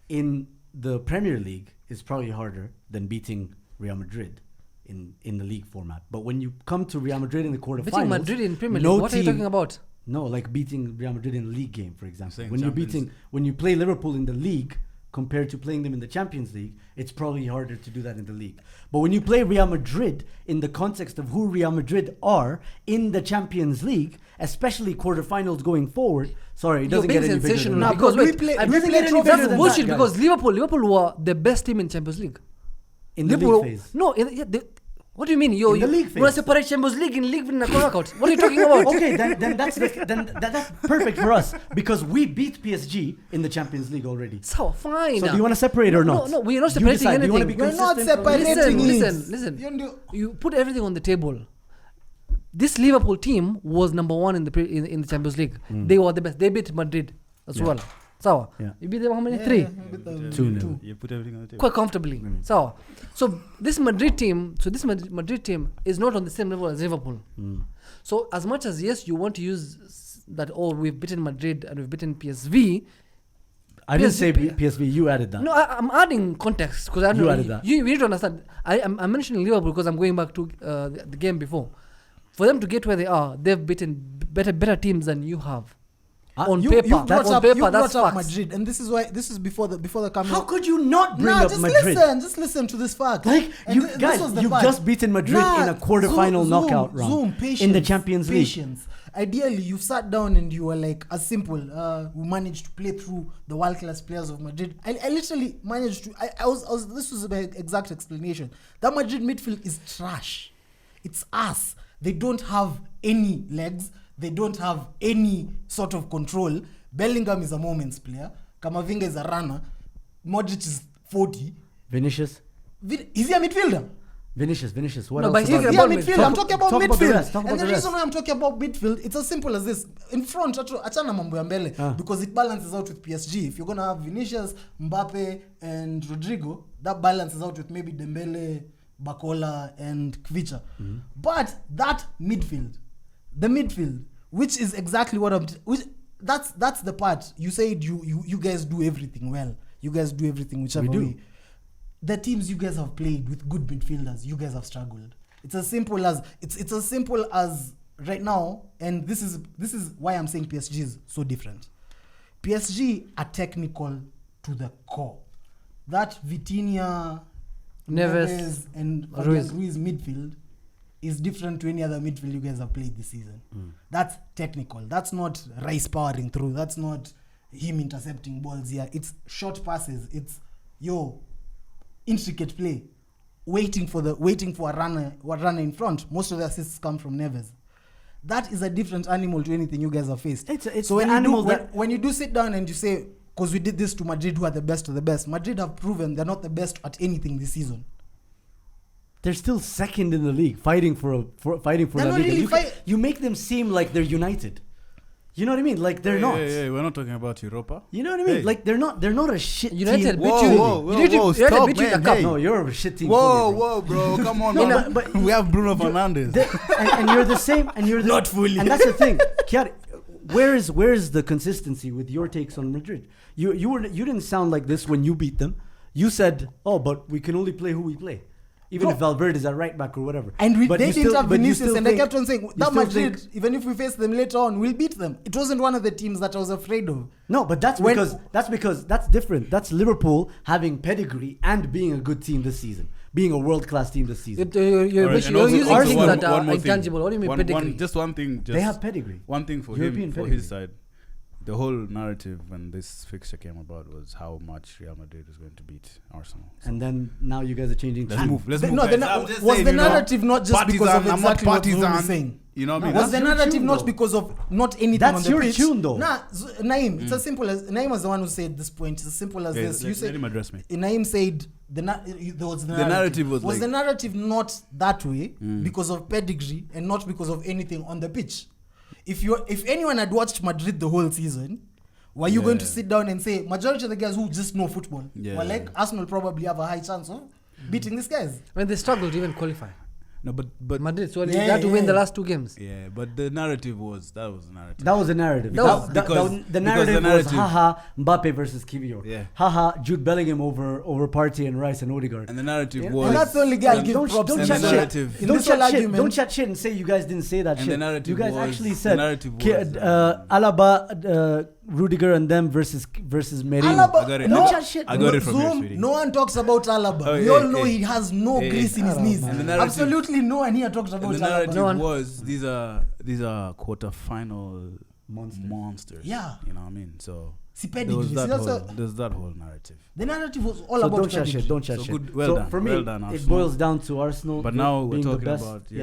in the Premier League is probably harder than beating Real Madrid in the league format. But when you come to Real Madrid in the quarterfinals, Beating Madrid in Premier League, what are you talking about? No, like beating Real Madrid in a league game, for example. Saying When you play Liverpool in the league compared to playing them in the Champions League, it's probably harder to do that in the league. But when you play Real Madrid in the context of who Real Madrid are in the Champions League, especially quarterfinals going forward, sorry, it doesn't get any bigger than that. Because we play that's bullshit. Because Liverpool were the best team in Champions League. In the league phase. No, what do you mean? You league want to separate Champions League and league in a knockout? What are you talking about? Okay, then that's perfect for us because we beat PSG in the Champions League already. So fine. So do you want to separate or not? No, we're not separating anything. We're not separating. Listen. You put everything on the table. This Liverpool team was number one in the Champions League. They were the best. They beat Madrid as well. So you beat them how many? 3. 2-0. You put everything on the table. Quite comfortably. So this Madrid team is not on the same level as Liverpool. So as much as yes, you want to use that, we've beaten Madrid and we've beaten PSV. I didn't say PSV. You added that. No, I'm adding context because I know you added that. You need to understand. I'm mentioning Liverpool because I'm going back to the game before. For them to get where they are, they've beaten better teams than you have. On paper, that's facts. Madrid, and this is before the camera. How could you not bring up Madrid? Just listen to this fact. Like you've just beaten Madrid in a quarterfinal knockout round in the Champions League. Ideally, you've sat down and you were like, as simple. We managed to play through the world-class players of Madrid. I literally managed to. This was the exact explanation. That Madrid midfield is trash. It's ass. They don't have any legs. They don't have any sort of control. Bellingham is a moments player. Camavinga is a runner. Modric is 40. Vinicius? Is he a midfielder? Vinicius. What no, else? But I'm talking about midfield. And the reason why I'm talking about midfield, it's as simple as this. In front, achana mambo ya mbele, because it balances out with PSG. If you're going to have Vinicius, Mbappe, and Rodrigo, that balances out with maybe Dembele, Bakola, and Kvicha. But that midfield, the midfield, which is exactly what that's the part you said you guys do everything well. You guys do everything whichever way. The teams you guys have played with good midfielders, you guys have struggled. It's as simple as right now, and this is why I'm saying PSG is so different. PSG are technical to the core. That Vitinha, Neves and Ruiz midfield is different to any other midfield you guys have played this season. That's technical. That's not Rice powering through. That's not him intercepting balls here. It's short passes. It's intricate play. Waiting for a runner in front. Most of the assists come from Neves. That is a different animal to anything you guys have faced. It's so when you do sit down and you say, because we did this to Madrid, who are the best of the best. Madrid have proven they're not the best at anything this season. They're still second in the league, fighting for La Liga. You make them seem like they're united. You know what I mean? Like they're not. Hey, we're not talking about Europa. You know what I mean? Hey. Like they're not a shit United team. Whoa, stop, man. Hey. No, you're a shit team. Whoa, bro, come on. Man. But we have Bruno Fernandes. And you're the same. And you're not fully. And that's the thing. Kiara, where is the consistency with your takes on Madrid? You didn't sound like this when you beat them. You said, but we can only play who we play. Even if Valverde is a right back or whatever. And they didn't have Vinicius, and I kept on saying, that Madrid, even if we face them later on, we'll beat them. It wasn't one of the teams that I was afraid of. No, but that's because that's different. That's Liverpool having pedigree and being a good team this season. Being a world-class team this season. You're using things that are intangible. What do you mean pedigree? Just one thing. They have pedigree. One thing for him, for his side. The whole narrative when this fixture came about was how much Real Madrid is going to beat Arsenal. So and then now you guys are changing. Let's move. Was the narrative not just because of exactly what Zoom is saying? You know what I mean? Was the narrative not because of not anything on the pitch? That's your tune, though. Nah, Naeem, it's as simple as Naeem was the one who said this point. It's as simple as this. You said. Let him address me. Naeem said the narrative was the narrative not that way because of pedigree and not because of anything on the pitch. If anyone had watched Madrid the whole season, Were you going to Yeah. sit down and say majority of the guys who just know football Yeah. were like Arsenal probably have a high chance of beating these guys? When they struggled to even qualify. No, but Madrid, so they Yeah, had to win yeah. the last 2 games. yeah, but the narrative was that was the narrative. That was a narrative. That was- The narrative was haha Mbappe versus Kiwior. Yeah. Haha Jude Bellingham over Partey and Rice and Odegaard. And the narrative Yeah. was. And that's the only guy I'll and give Don't- props don't in chat this shit. narrative. In Don't this chat whole shit. argument, Don't chat shit and say you guys didn't say that And shit. the narrative You guys was- actually the said narrative Alaba, Rudiger, and them versus Merino. Alaba, I got it. no, I got it. I got it from here, Zoom, sweetie. no one talks about Alaba. Oh, we yeah, all know yeah. he has no Yeah, grease in his yeah. knees. And the narrative- Absolutely no one here talks about And the narrative Alaba. No one- was these are quarter-final monsters. Yeah. You know what I mean? So See, there pedigree. was See, that that's whole, a- there's that whole narrative. the narrative was all So about don't chat pedigree. shit. Don't chat So shit. good- well so done, for me, well done, it Arsenal. boils down to Arsenal. But now we're being the talking best. about So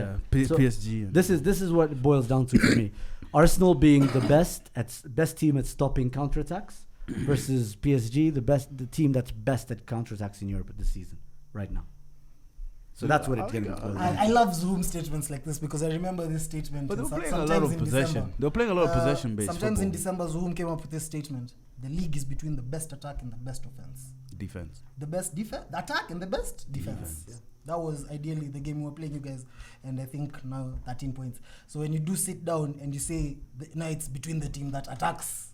PSG. And This is what it boils down to for me. Arsenal being the best team at stopping counterattacks versus PSG, the team that's best at counterattacks in Europe this season right now. So that's what it's going to boil down to. I love Zoom statements like this because I remember this statement. But they were some- playing a lot sometimes of in possession. December. They were playing a lot of possession-based Sometimes in football. December, Zoom came up with this statement: the league is between the best attack and the best offense. Defense. The best defense, the attack, and the best defense. That was ideally the game we were playing, you guys, and I think now 13 points. So when you do sit down and you say now it's between the team that attacks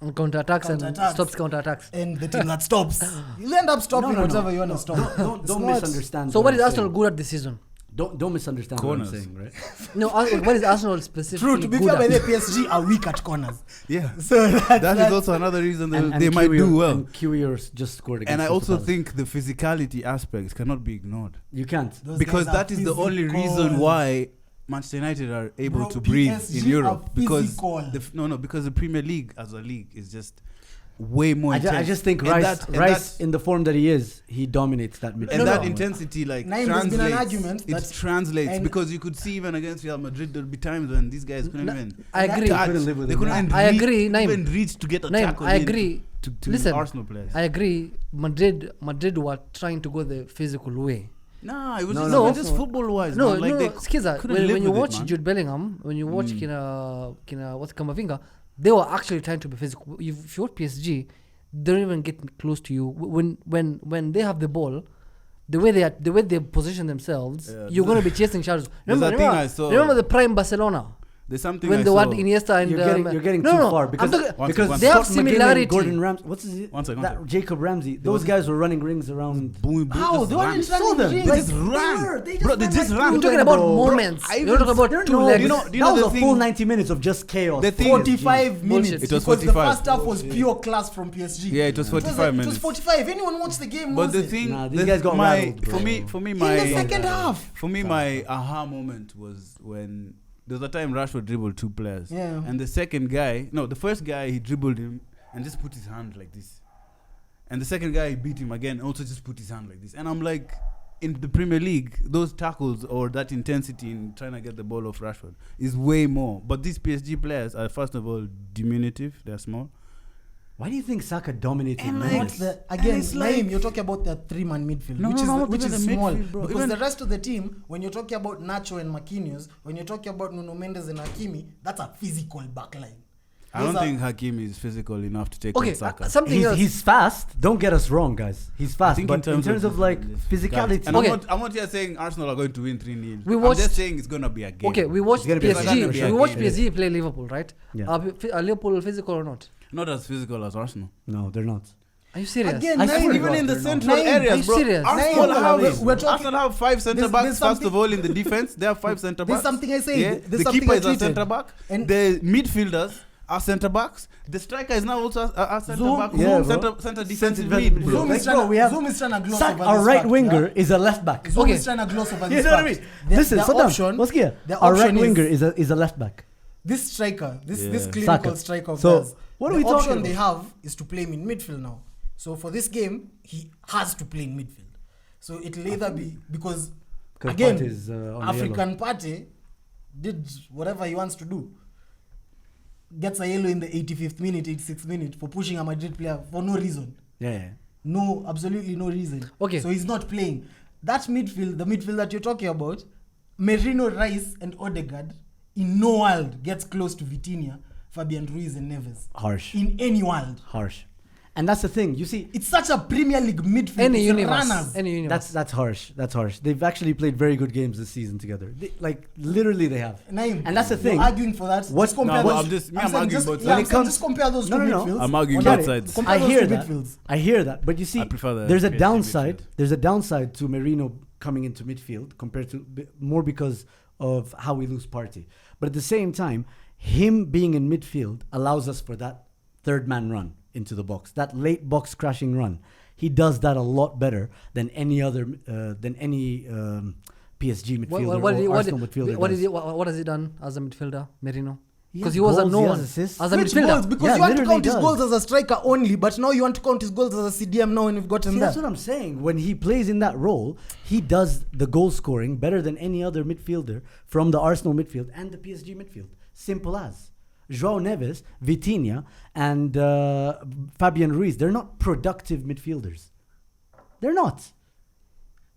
And counter-attacks and Counter-attacks. stops counter-attacks. and the team that stops, you'll end up stopping whatever you want to stop. Don't It's not- misunderstand. So what is I'm Arsenal saying. good at this season? Don't misunderstand Corners. what I'm saying, right? No, what is Arsenal specifically True, to be good fair, by at? the PSG are weak at corners. Yeah. So That is also another reason they might do well. And Kiwior just scored against And I Crystal also Palace. think the physicality aspect cannot be ignored. You can't. Those Because guys are that is the only physical. reason why Manchester United are able Bro, to breathe PSG in are Europe. Because physical. because the Premier League as a league is just way more I intense. just think And Rice, that- and Rice that- in the form that he is, he dominates that midfield. and No, that no. intensity like Naim, there's been an translates. argument It that- translates and- because you could see even against Real Madrid there'll be times when these guys couldn't No, even I agree. touch. couldn't live with They him. couldn't I even agree, Naim. even reach to get a Naim, tackle I in agree. to Listen, Arsenal players. I agree. Madrid were trying to go the physical way. Nah, it was No, just, no, it was just football wise. No, man. Like they Skiza, couldn't when live you with it, watch man. Jude Bellingham, when you watch Kina what's Kamavinga, they were actually trying to be physical. If you watch PSG, they don't even get close to you. When they have the ball, the way they position themselves, Yeah, you're going to be chasing shadows. There's Remember, that thing I saw. remember the prime Barcelona There's something when I they saw. had Iniesta and You're getting no, too no, far I'm because talking- One they have Scott McGinn and similarity. Gordon Ramsay. What's his name? One second. That Jacob Ramsey. Those guys were running rings around. Boom, boom, How? just They ran. weren't Saw running them. rings. They Like, just they ran. were. They Bro, just they ran just like ran. You're two talking about Bro, moments. I You're even- talking about No, two no, legs. do you know That was the a thing? full 90 minutes of just chaos. The thing- 45 minutes. Bullshit. It was because 45. the first half was pure class from PSG. Yeah, it was It was 45 It minutes. was 45. Anyone watch the game But knows the it. thing, Nah, these guys got rattled, bro. for me, In the second half. for me, my aha moment was when there was a time Rashford dribbled two players. Yeah. And the second guy, no, the first guy, he dribbled him and just put his hand like this. And the second guy, he beat him again, also just put his hand like this. And I'm like, in the Premier League, those tackles or that intensity in trying to get the ball off Rashford is way more. But these PSG players are, first of all, diminutive. They're small. Why do you think Saka dominated? And Man? like- What's the, again, it's Naim, like- you're talking about the three-man midfield, No, which no, is no, which even is the small. midfield, bro. Because Even- the rest of the team, when you're talking about Nacho and Marquinhos, when you're talking about Nuno Mendes and Hakimi, that's a physical backline. I don't Those are- think Hakim is physical enough to take Okay, on Saka. something else. He's fast. Don't get us wrong, guys. He's fast. think But in terms of like physicality, And Okay. I'm not here saying Arsenal are going to win 3-0. We I'm watched- just saying it's going to be a game. Okay, we watched It's gonna be a PSG. game, We watched game. PSG play Liverpool, right? Yeah. Are Liverpool physical or not? Not as physical as Arsenal. no, they're not. Are you serious? Again, I Naim, swear to Even God, in the they're not. central Naim, are areas, you bro. serious? Arsenal Naim, have, we're talking- Arsenal have five centre there's backs, first something- of all, in the defense. They have five centre there's backs. something I say. Yeah? There's The something keeper I is a tweeted. centre back. And- The midfielders are centre backs. The striker is now also a centre Zoom- back. yeah, Zoom, bro. centre defensive Centre mid, defensive bro. mid. Zoom Like, is trying bro, we have Zoom is trying to gloss Sak, over our this right fact, winger yeah? is a left back. Zoom Okay. is trying to gloss over You this know what I fact. mean? Listen, the Saddam, option, what's here? the Our right option winger is a left back. this striker, this Yeah. clinical Saka. striker of So, theirs, what are the we talking option about? they have is to play him in midfield now. So for this game, he has to play in midfield. So it'll either be because again, Partey is, on the yellow. African Party did whatever he wants to do. Gets a yellow in the 85th minute, 86th minute for pushing a Madrid player for no reason. Yeah. No, absolutely no reason. Okay. So he's not playing. That midfield, the midfield that you're talking about, Merino, Rice, and Odegaard, in no world gets close to Vitinha Fabian Ruiz and Neves Harsh. in any world. Harsh. And that's the thing. You see, It's such a Premier League midfield. Any It's universe. runners. Any universe. that's harsh. That's harsh. They've actually played very good games this season together. Like literally, they have. Naim, And that's the you're thing. arguing for that. What- Just compare No, but those. I'm just- me, I'm I'm saying arguing just, both yeah, sides. I'm saying just compare those two No, no, no. midfields. I'm arguing On both that- sides. Compare I those hear two that. midfields. I hear that. But you see, I prefer the there's a PSG downside. midfield. There's a downside to Merino coming into midfield compared to more because of how we lose Partey. But at the same time, him being in midfield allows us for that third man run into the box, that late box crashing run. He does that a lot better than any other PSG midfielder or Arsenal midfielder. What has he done as a midfielder, Merino? He Because has he was a goals, no he has one assists. as a Which goals? midfielder. Because Yeah, you want to literally count his does. goals as a striker only, but now you want to count his goals as a CDM now when you've gotten See, that. that's what I'm saying. When he plays in that role, he does the goal scoring better than any other midfielder from the Arsenal midfield and the PSG midfield. Simple as. João Neves, Vitinha, and Fabian Ruiz, they're not productive midfielders. They're not.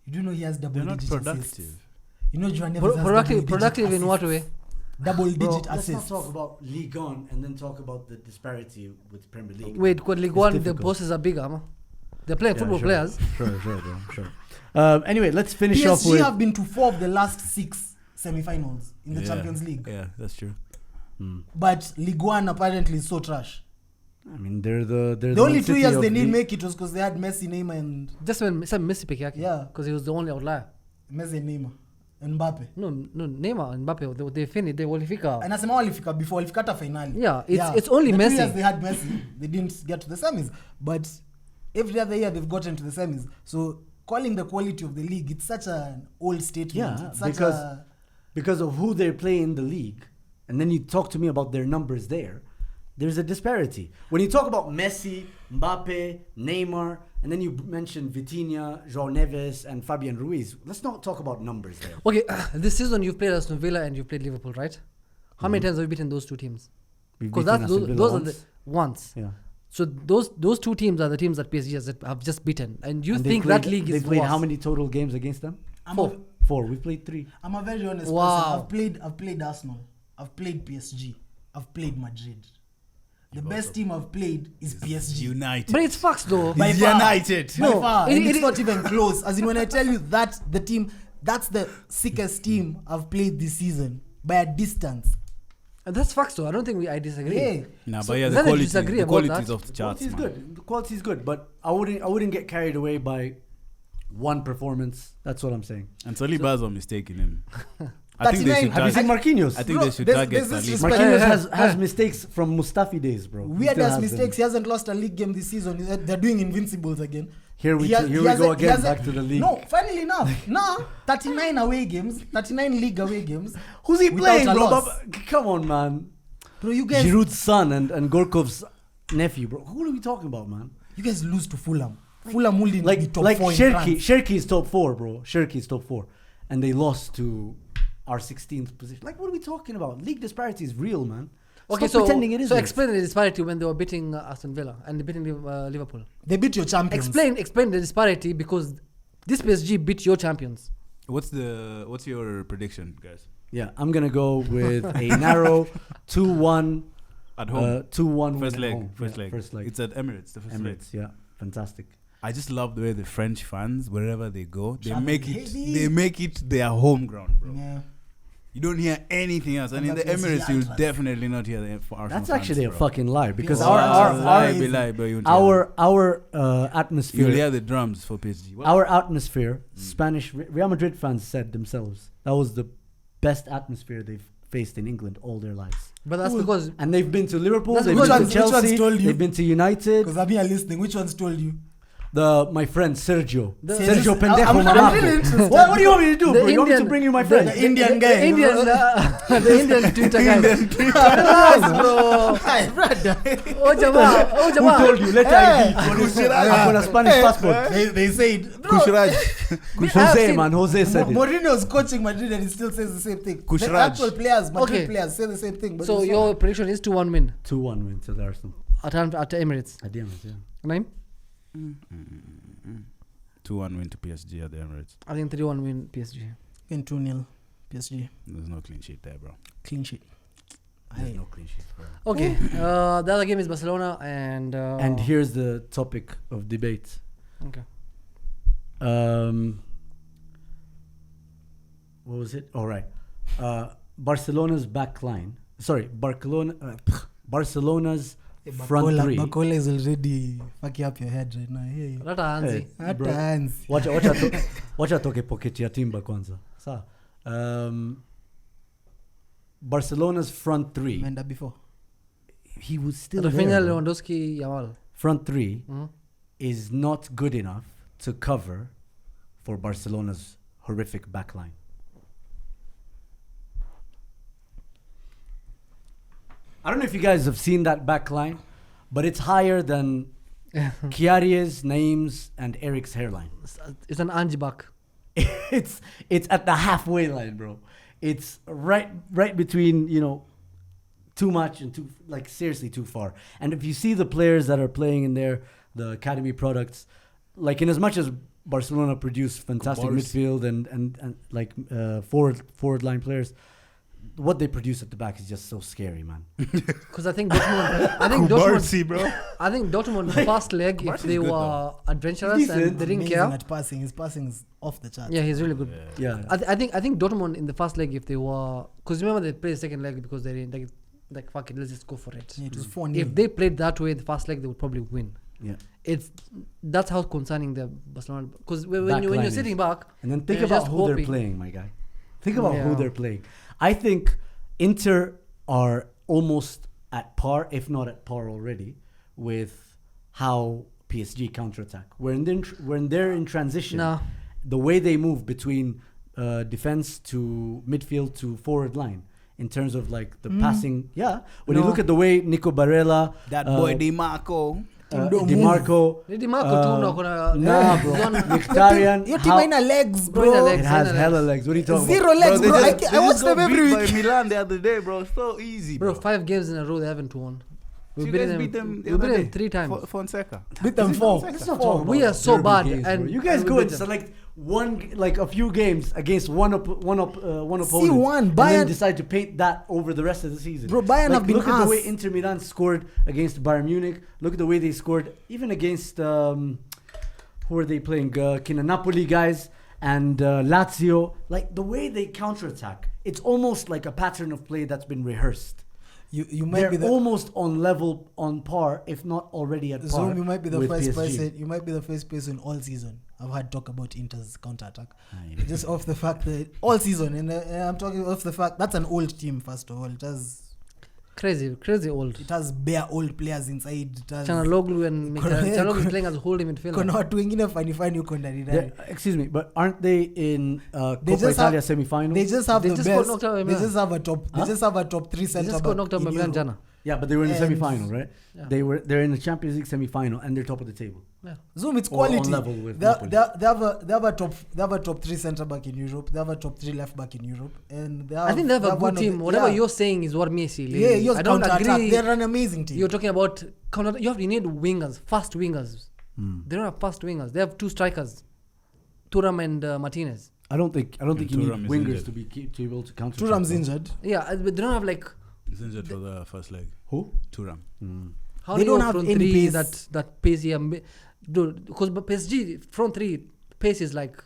You do know he has They're double not digit productive. assists. You know João Neves has Productive in what way? Double digit Bro, let's not assists. talk about Ligue 1 and then talk about the disparity with Premier League. Wait, because League It's One, the difficult. bosses are bigger, man. They're playing football sure. players. Sure, bro, sure. Anyway, let's finish off PSG with... have been to 4 of the last 6 semi-finals in the Champions League. Yeah, that's true. But Ligue 1 apparently is so trash. I mean, they're the The only Man 2 City years of they the- didn't make it was because they had Messi, Neymar, and Just when some Messi pick yake. Yeah. Because he was the only outlier. Messi and Neymar and Mbappe. No, Neymar and Mbappe, they finished, they walifika. Anasema walifika before walifika hata finali. Yeah, it's only the 2 Messi. years they had Messi, they didn't get to the semis. But every other year they've gotten to the semis. So calling the quality of the league, it's such an old statement. Yeah, It's such because of who they play in the league, and then you talk to me about their numbers there's a disparity. When you talk about Messi, Mbappe, Neymar, and then you mention Vitinha, João Neves, and Fabian Ruiz, let's not talk about numbers there. Okay, this season you've played Aston Villa and you've played Liverpool, right? How many times have you beaten those two teams? We've Because beaten that's Aston Villa those are once. the once. Yeah. So those two teams are the teams that PSG have just beaten. And you And think they that played- league is They played worse? how many total games against them? I'm Four. a, 4. We played 3. I'm a very honest Wow. person. I've played Arsenal. I've played PSG. I've played Madrid. The best team I've played is PSG. United. But it's facts though. By It's far. United. By No, far. it- And it's it- not even close. As in when I tell you that the team, that's the sickest team I've played this season by a distance. And that's facts though. I don't think I disagree. Yeah. Nah, So but yeah, then the you quality, disagree the about quality that. is off the charts, Quality is man. good. The quality is good, but I wouldn't get carried away by one performance. That's what I'm saying. And Saliba is mistaking him. I think they 39. should Have you seen target. Marquinhos? I think Bro, they should there's target this Saliba. respect- Marquinhos has mistakes from Mustafi days, bro. He Weird still as has them. mistakes. He hasn't lost a league game this season. They're doing invincibles again. Here we He has- here he we has go a- he again, has a- back to the league. No, funnily enough, 39 away games, 39 league away games. Who's he without playing, a bro? loss. Come on, man. Bro, you guys, Giroud's son and Gorkov's nephew, bro. Who are we talking about, man? you guys lose to Fulham. Fulham will be Like top 4 in Cherki. France. Cherki is top 4, bro. Cherki is top 4, and they lost to our 16th position. Like, what are we talking about? League disparity is real, man. Okay, Stop so pretending it isn't. so explain the disparity when they were beating Aston Villa and beating Liverpool. They beat your champions. Explain the disparity because this PSG beat your champions. What's your prediction, guys? Yeah, I'm gonna go with a narrow 2-1 At home, 2-1 first win at leg, home. first Yeah, leg. First leg. It's at Emirates. The first leg. Emirates. Yeah, fantastic. I just love the way the French fans, wherever they go, they Travel make it. heavy. They make it their home ground, bro. Yeah. You don't hear anything else, and And in the that is Emirates, the you'll Atlas. definitely not hear the Arsenal That's fans, actually a bro. fucking lie because Yeah. lie, bro. You won't hear our them. atmosphere. You'll hear the drums for PSG. What? Our atmosphere, Spanish Real Madrid fans said themselves, that was the best atmosphere they've faced in England all their lives. But that's Who- because And they've been to Liverpool, That's they've because- been Which to ones Chelsea, told you? they've been to United. Because I've been listening. Which ones told you? My friend Sergio. The- Sergio I'm- Pendejo I'm Mamaco. really interested. What do you want me to do, The bro? You want me to Indian- bring you my the- friend? The Indian guy. the Indian Twitter guy. bro. Hi, brother. Oh jama, Who told you? Let Hey. I got a Spanish passport. They said, bro, Kushraj. Jose, man. Jose said it. Mourinho's coaching Madrid and he still says the same thing. The Kushraj. actual players, Madrid Okay. players, say the same thing. But So this your one- prediction is 2-1 win 2-1 win to the Arsenal. at Emirates. At the Emirates, yeah. Name? 2-1 win to PSG at the Emirates. I think 3-1 win PSG. in 2-0 PSG, There's no clean sheet there, bro. clean sheet. There's no clean sheets. Bro. Okay, the other game is Barcelona and. And here's the topic of debate. Okay. What was it? All right. Barcelona's back line. Sorry, Barcelona's front three. Bacola is already fucking up your head right now. Hey. Hata Hansi. Hata Hansi. Wacha toke pocket ya Timba kwanza. Sawa. Barcelona's front three. Menda before. He was still Rafinha, there. Bro. Lewandowski, Yamal. Front three Mhm. is not good enough to cover for Barcelona's horrific backline. I don't know if you guys have seen that backline, but it's higher than Chiari's, Naim's, and Eric's hairline. It's an Ange back. It's at the halfway line, bro. It's right between, too much and seriously too far. And if you see the players that are playing in there, the academy products, like in as much as Barcelona produce fantastic midfield and forward line players, what they produce at the back is just so scary, man. Because I think Dortmund. I think Dortmund first leg, if they were adventurous and they didn't care. At passing. His passing is off the chart. Yeah, he's really good. Yeah. I think Dortmund in the first leg, if they were, because remember they played the second leg because they didn't like fuck it, let's just go for it. Yeah, it was 4-0. If they played that way the first leg, they would probably win. Yeah. That's how concerning the Barcelona, because when you're sitting back and then think you're about just who hoping. they're playing, my guy. Think about who they're playing. I think Inter are almost at par, if not at par already, with how PSG counterattack. When they're in transition, the way they move between defense to midfield to forward line, in terms of like the passing, when you look at the way Nico Barella, That boy Di Marco. Di Marco, Nah, bro. Mkhitaryan, Your team ain't legs, bro. Bro, it has hella legs. What are you talking Zero legs, bro. I watched them every by week. Milan the other day, bro. So easy, bro. 5 games in a row they haven't won. So We you beat guys them. beat them the We other beat them day? 3 times. Fonseca. Beat them 4. Let's not talk We about are so derby bad, games, bro. and you guys we go beat and them. select a few games against one opponent, C1, and then Bayern- decide to paint that over the rest of the season. Bro, Bayern have been look at the way ass. Inter Milan scored against Bayern Munich. Look at the way they scored even against who are they playing? Napoli guys and Lazio. Like the way they counterattack, it's almost like a pattern of play that's been rehearsed. You might They're be the almost on par, if not already at par. Zoom, you might be the with first PSG. person. You might be the first person all season I've had talk about Inter's counter-attack. Yeah. Just off the fact that all season, and I'm talking off the fact that's an old team. First of all, it Crazy old. has bare old players inside. It has Chanaloglu and Chanaloglu is playing as a holding midfielder. kuna watu wengine fani huko ndani ndani. Excuse me, but aren't they in Coppa just Italia semi-final? They just have They the just got best. knocked out by They Milan. just have a top. They just have a top 3 They center just back got knocked out by in Milan Europe. Jana. Yeah, but they were in the And- semi-final, right? Yeah. They're in the Champions League semi-final and they're top of the table. Yeah. Zoom, it's Or quality. on level with They Napoli. have a top 3 center back in Europe. They have a top 3 left back in Europe, and they have, I think they have a one good of team. the- Whatever yeah. you're saying is what me see. Yeah, yours I don't counter-attack. agree. They're an amazing team. You're talking about counter. You need wingers, fast wingers. They don't have fast wingers. They have 2 strikers, Thuram and Martinez. I don't think you need Thuram is wingers injured. to be able to counter. Thuram's injured. Yeah, but they don't have like. He's injured for the first leg. Who? Thuram. How They do you don't go have front any 3 pace. that pace here? Dude, because PSG front 3 pace is like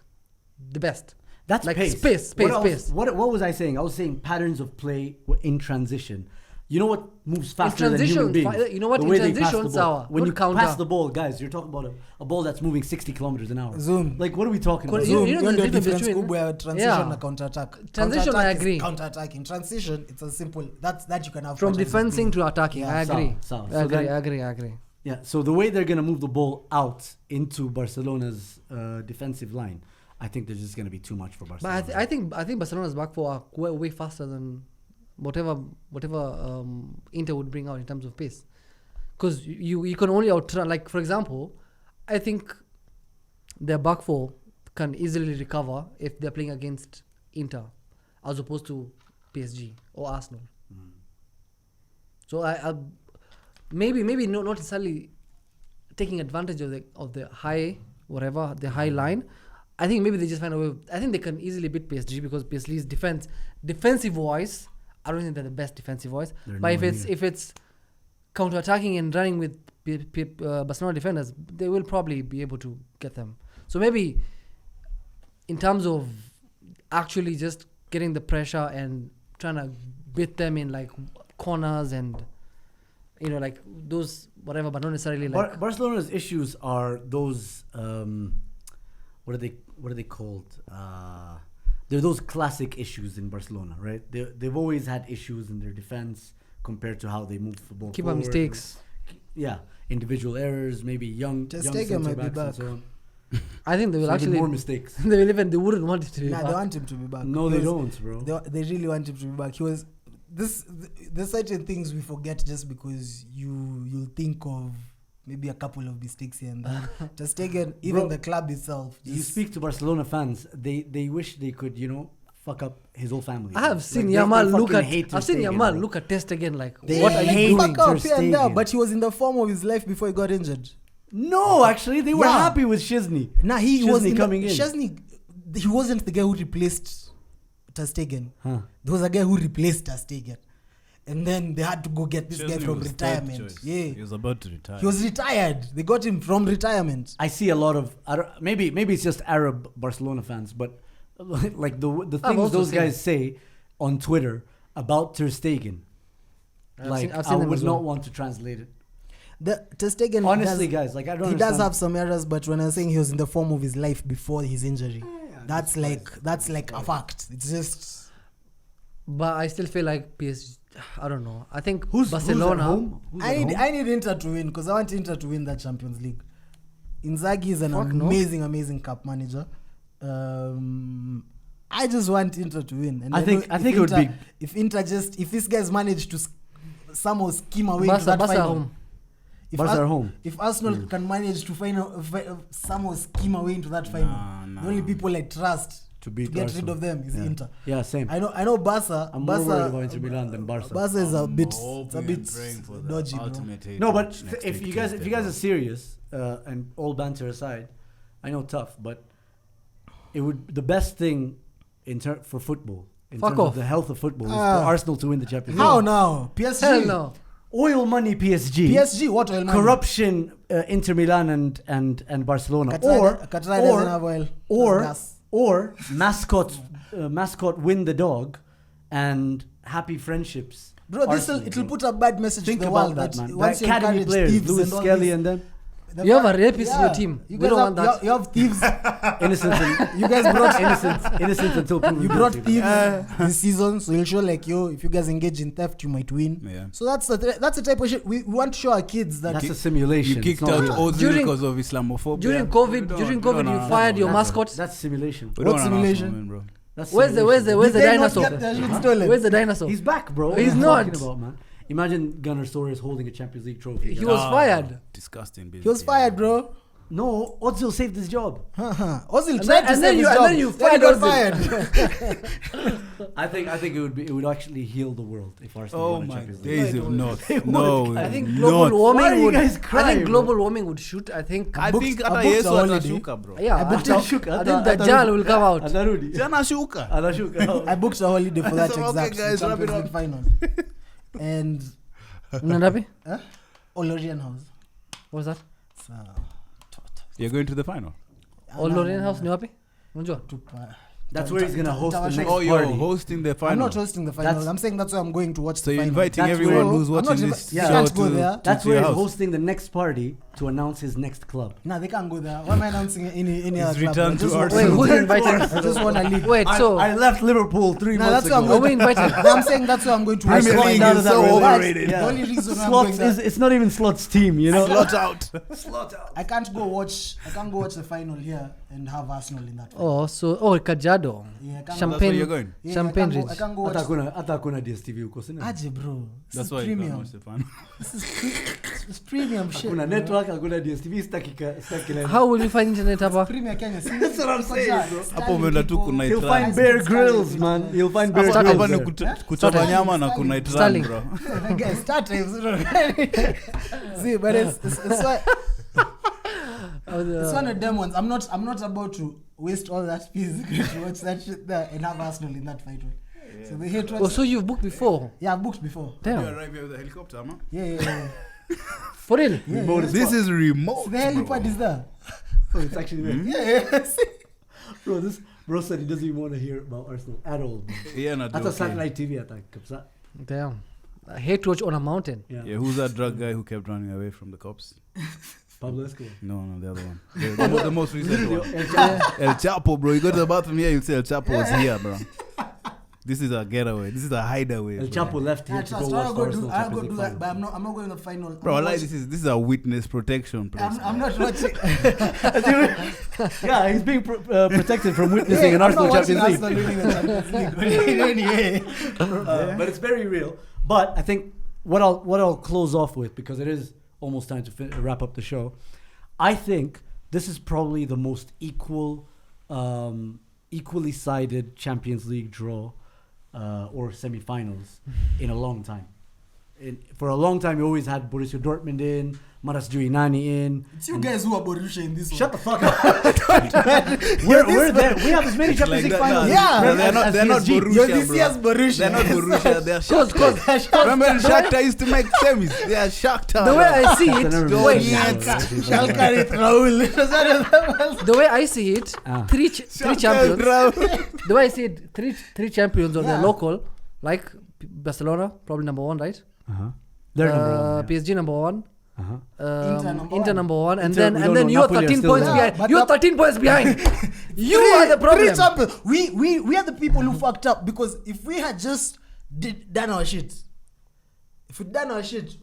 the best. That's Like pace. space. What was I saying? I was saying patterns of play in transition. You know what moves faster than human transition, beings? you know what, The in way they pass the transitions, ball. Sawa, When not you counter. pass the ball, guys, you're talking about a ball that's moving 60 kilometers an hour. Zoom. Like, what are we talking about? You Zoom, know you're the the difference difference between- kubwa ya transition Yeah. na counter-attack. Transition, I Counter-attack is agree. Counter-attack. In transition, it's a simple. That you can have From fun and defending just to attacking. Yeah, I agree. Sawa. I So agree. then- I agree. Yeah, so the way they're going to move the ball out into Barcelona's defensive line, I think there's just going to be too much for Barcelona. But I think Barcelona's back four are way faster than whatever Inter would bring out in terms of pace. Because you can only outrun, like for example, I think their back four can easily recover if they're playing against Inter as opposed to PSG or Arsenal. So I maybe not necessarily taking advantage of the high whatever the high line. I think maybe they just find a way. I think they can easily beat PSG because PSG's defensive wise, I don't think they're the best defensive voice. They're But nowhere if it's counter-attacking and running with Barcelona defenders, they will probably be able to get them. So maybe in terms of actually just getting the pressure and trying to beat them in like corners and like those whatever, but not necessarily like Barcelona's issues are those what are they called? They're those classic issues in Barcelona, right? They've always had issues in their defense compared to how they move the ball keeper forward. mistakes. Yeah, individual errors, maybe young Stegen might be centre-backs back. and so on. I think they will So even actually more mistakes. they wouldn't want it to be Nah, back. they want him to be back. No, they Because don't, bro. They really want him to be back. He was there's certain things we forget just because you'll think of maybe a couple of mistakes here and there. Just taken even Bro, the club itself. You just- speak to Barcelona fans, they wish they could, fuck up his whole family. I have seen Like, Yamal they look fucking at. hate Ter I've seen Stegen, Yamal bro. look at Ter Stegen like, They what are you hate doing? fuck up Ter here and there, Stegen. but he was in the form of his life before he got injured. No, actually, they were Yeah. happy with Szczesny. Nah, he was Szczesny in coming in. Szczesny, he wasn't the guy who replaced Ter Stegen. Huh. There was a guy who replaced Ter Stegen. And then they had to go get this guy Chesney from was third retirement. choice. Yeah. He was about to retire. He was retired. They got him from retirement. I see a lot of maybe it's just Arab Barcelona fans, but like the I've things also those seen guys it. say on Twitter about Ter Stegen, I've I seen them would as not well. want to translate it. The Ter Stegen Honestly, does, guys, like I don't. he does understand. have some errors, but when I'm saying he was in the form of his life before his injury, that's like a fact. It's just But I still feel like PSG. I don't know. I think Who's Barcelona. at home? Who's at home? I need Inter to win because I want Inter to win that Champions League. Inzaghi is an Fuck no. amazing cup manager. I just want Inter to win. And I think know it would be- if these guys manage to somehow scheme away to Barca that at final. home. If Barca Ar- are home. If Arsenal can manage to somehow scheme away into that final, Nah. the only people I trust To to beat get rid Arsenal. of them is Yeah. Inter. Yeah, same. I know Barca. I'm more worried about Barca, Inter Milan than Barca. Barca is a bit, Hoping it's a and bit praying for the dodgy, bro. ultimate hate No, but match next if week, you guys Tuesday, are serious and all banter aside, I know tough, but it would the best thing for football in Fuck terms off. of the health of football is Ah. for Arsenal to win the Champions League. How now? PSG. Hell no. Oil money PSG. PSG, what oil money? Corruption Inter Milan and Barcelona. Qatar doesn't have oil. or That's gas. or mascot win the dog and happy friendships. Bro, it'll put a bad message Think to the about world that, that man. once The you academy encourage players, thieves Lewis and all Skelly this- and them. You have a rapist in your team. You We guys don't have, want that. You have thieves. Innocent. You guys brought innocent until proven You brought guilty. thieves this season, so you'll show like if you guys engage in theft, you might win. Yeah. So that's the type of shit we want to show our kids that That's a simulation. You kicked It's not out real. Ozil During- because of Islamophobia. During We COVID, don't- during we don't COVID, you know fired that, your bro. mascot. That's simulation. We What don't know simulation? Arsenal win, bro. That's Where's the simulation. the Did they not dinosaur? get their shit stolen? Where's the dinosaur? He's back, bro. He's What are you not. talking about, man? Imagine Gunnar Soares holding a Champions League trophy. He was fired. Disgusting. He was fired, bro. No, Ozil saved his job. Ozil And tried then- to and save then his you- and job. then you Then he fired got Ozil. fired. I think it would actually heal the world if Arsenal Oh won a my Champions League. days of not. They would. No, I think not. global warming Why are you would. guys I crying, think bro? global warming would shoot. I think. I think I hata booked Yesu a holiday. atashuka, bro. Yeah, I booked think Atashuka, Dajjal will come out. Anarudi. Jana shuka. Anashuka. I booked a holiday for that So, okay, exact guys, wrap it Champions up. League final. And Nandapi? Olorian House. What was that? So, You're going to the final. Oh, Lorraine House ni wapi? Unajua? That's where he's gonna host the next Oh, you're party. hosting the I'm final. not hosting the final. That's- I'm saying that's why I'm going to watch So the you're final. inviting That's everyone where- who's I'm not watching invi- this you show can't go to, there. That's to where your he's house. hosting the next party to announce his next club. Nah, they can't go there. Why am I announcing any His other club? return I to just want- Wait, Arsenal. who's inviting? I just want to leave. Wait, so I left Liverpool 3 Nah, months that's why I'm ago. are we invited? No, I'm saying that's why I'm going to watch the Premier League final. is so But overrated. The only reason I'm Slots going there, it's not even Slots team, you know. Slot out. I can't go watch the final here and have Arsenal in that. Oh, so Kajado. Yeah, I can't That's Champagne. where you're going. Yeah, Champagne I can't Ridge. go, I can't go watch. Hata kuna DStv huko sina. Aje, bro. This That's is why you can't premium. watch the final. It's premium shit. Kuna bro. network, hakuna DStv, staki leo. How will you find internet hapa? Premier Kenya. That's what I'm saying, bro. Hapo umeenda tu kuna He'll Itran. find Bear Grylls, man. He'll find Bear Starting. Hapa Grylls ni there. kuchoma nyama na kuna Itran, Starting. bro. Guys, start times. See, but it's why. It's one of them ones. I'm not about to waste all that peace to watch that shit there and have Arsenal in that fight. So the hate watch. Oh, so you've booked before? Yeah, I've booked before. You Damn. arrive here with a helicopter, man. Yeah. For real? Yeah. This is remote. So the helipad is there. Oh, it's actually there. Yeah. Bro, this bro said he doesn't even want to hear about Arsenal at all. Yeah, not That's a joking. satellite TV attack. Comes that? Damn. I hate watch on a mountain. Yeah. Yeah, who's that drug guy who kept running away from the cops? Pablo Escobar. No, the other one. The most recent one. Yeah. El Chapo, bro. You go to the bathroom here, you say El Chapo was here, bro. This is a getaway. This is a hideaway. El bro. Chapo left here I to go trust. watch I'll the go Arsenal do. I'll go Champions do League that, but final. I'm not going to the final. Bro, I'm like watching- this is a witness protection place. I'm not watching. Yeah, he's being protected from witnessing an Arsenal Champions League. Arsenal winning the Champions League. Anyway. But it's very real. But I think what I'll close off with, because it is almost time to wrap up the show. I think this is probably the most equally sided Champions League draw or semi-finals in a long time. For a long time, you always had Borussia Dortmund in, Maras Juinani in. It's you guys who are Borussia in this Shut one. the fuck up. we're there. We have as many Champions League that, finals. Yeah. they're not PSG. Borussia, You're this bro. year's Borussia. They're not Borussia. They're Cause Shakhtar. Remember when Shakhtar used to make semis? They are Shakhtar. the way I see I never it, remember wait, that. Schalke with Raul. the way I see it, three champions. The way I see it, three champions on the Yeah. local, like Barcelona, probably number one, right? They're number one. Yeah. PSG number one. Inter number one, and Inter, then we and don't then know. you're Napoli are 13 still points there. behind. But You're 13 points behind. You are the problem. Three champions. We are the people who fucked up, because if we had just done our shit,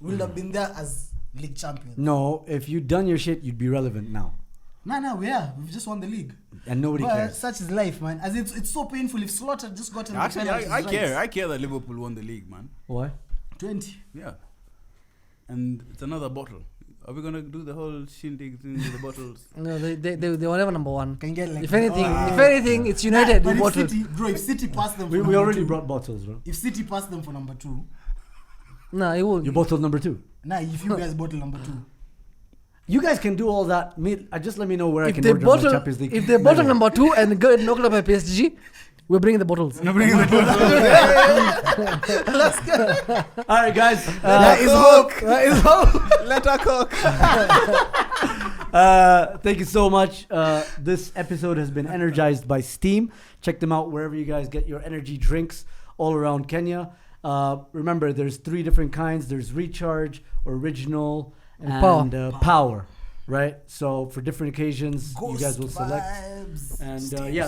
we would have been there as league champions. No, if you'd done your shit, you'd be relevant now. No, we are. We've just won the league. And nobody But cares. such is life, man. As it's so painful. If Slaughter just got in Actually, the penalties, I right? care. I care that Liverpool won the league, man. Why? 20. Yeah. And it's another bottle. Are we gonna do the whole shindig thing with the bottles? No, they were never number one. Can get like. If anything, it's United. But We bottled. if City passed them. We for number already two, brought bottles, bro. If City passed them for number 2, Nah, it won't. You bottled number 2. if you guys bottle number 2. You guys can do all that. Just let me know where I If can they order my bottle, Champions League. if they bottle number 2 and go and knock it up by PSG, we're bringing the bottles. No, bring the bottles. Let's go. All right, guys. That is hook. That is hook. Let her cook. Thank you so much. This episode has been energized by Steam. Check them out wherever you guys get your energy drinks all around Kenya. Remember, there's 3 different kinds. There's Recharge, Original, and Power. Right? So for different occasions, you guys will select. And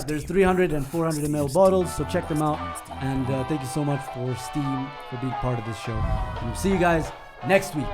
there's 300 and 400 ml bottles. So check them out. And thank you so much for Steam for being part of this show. And we'll see you guys next week.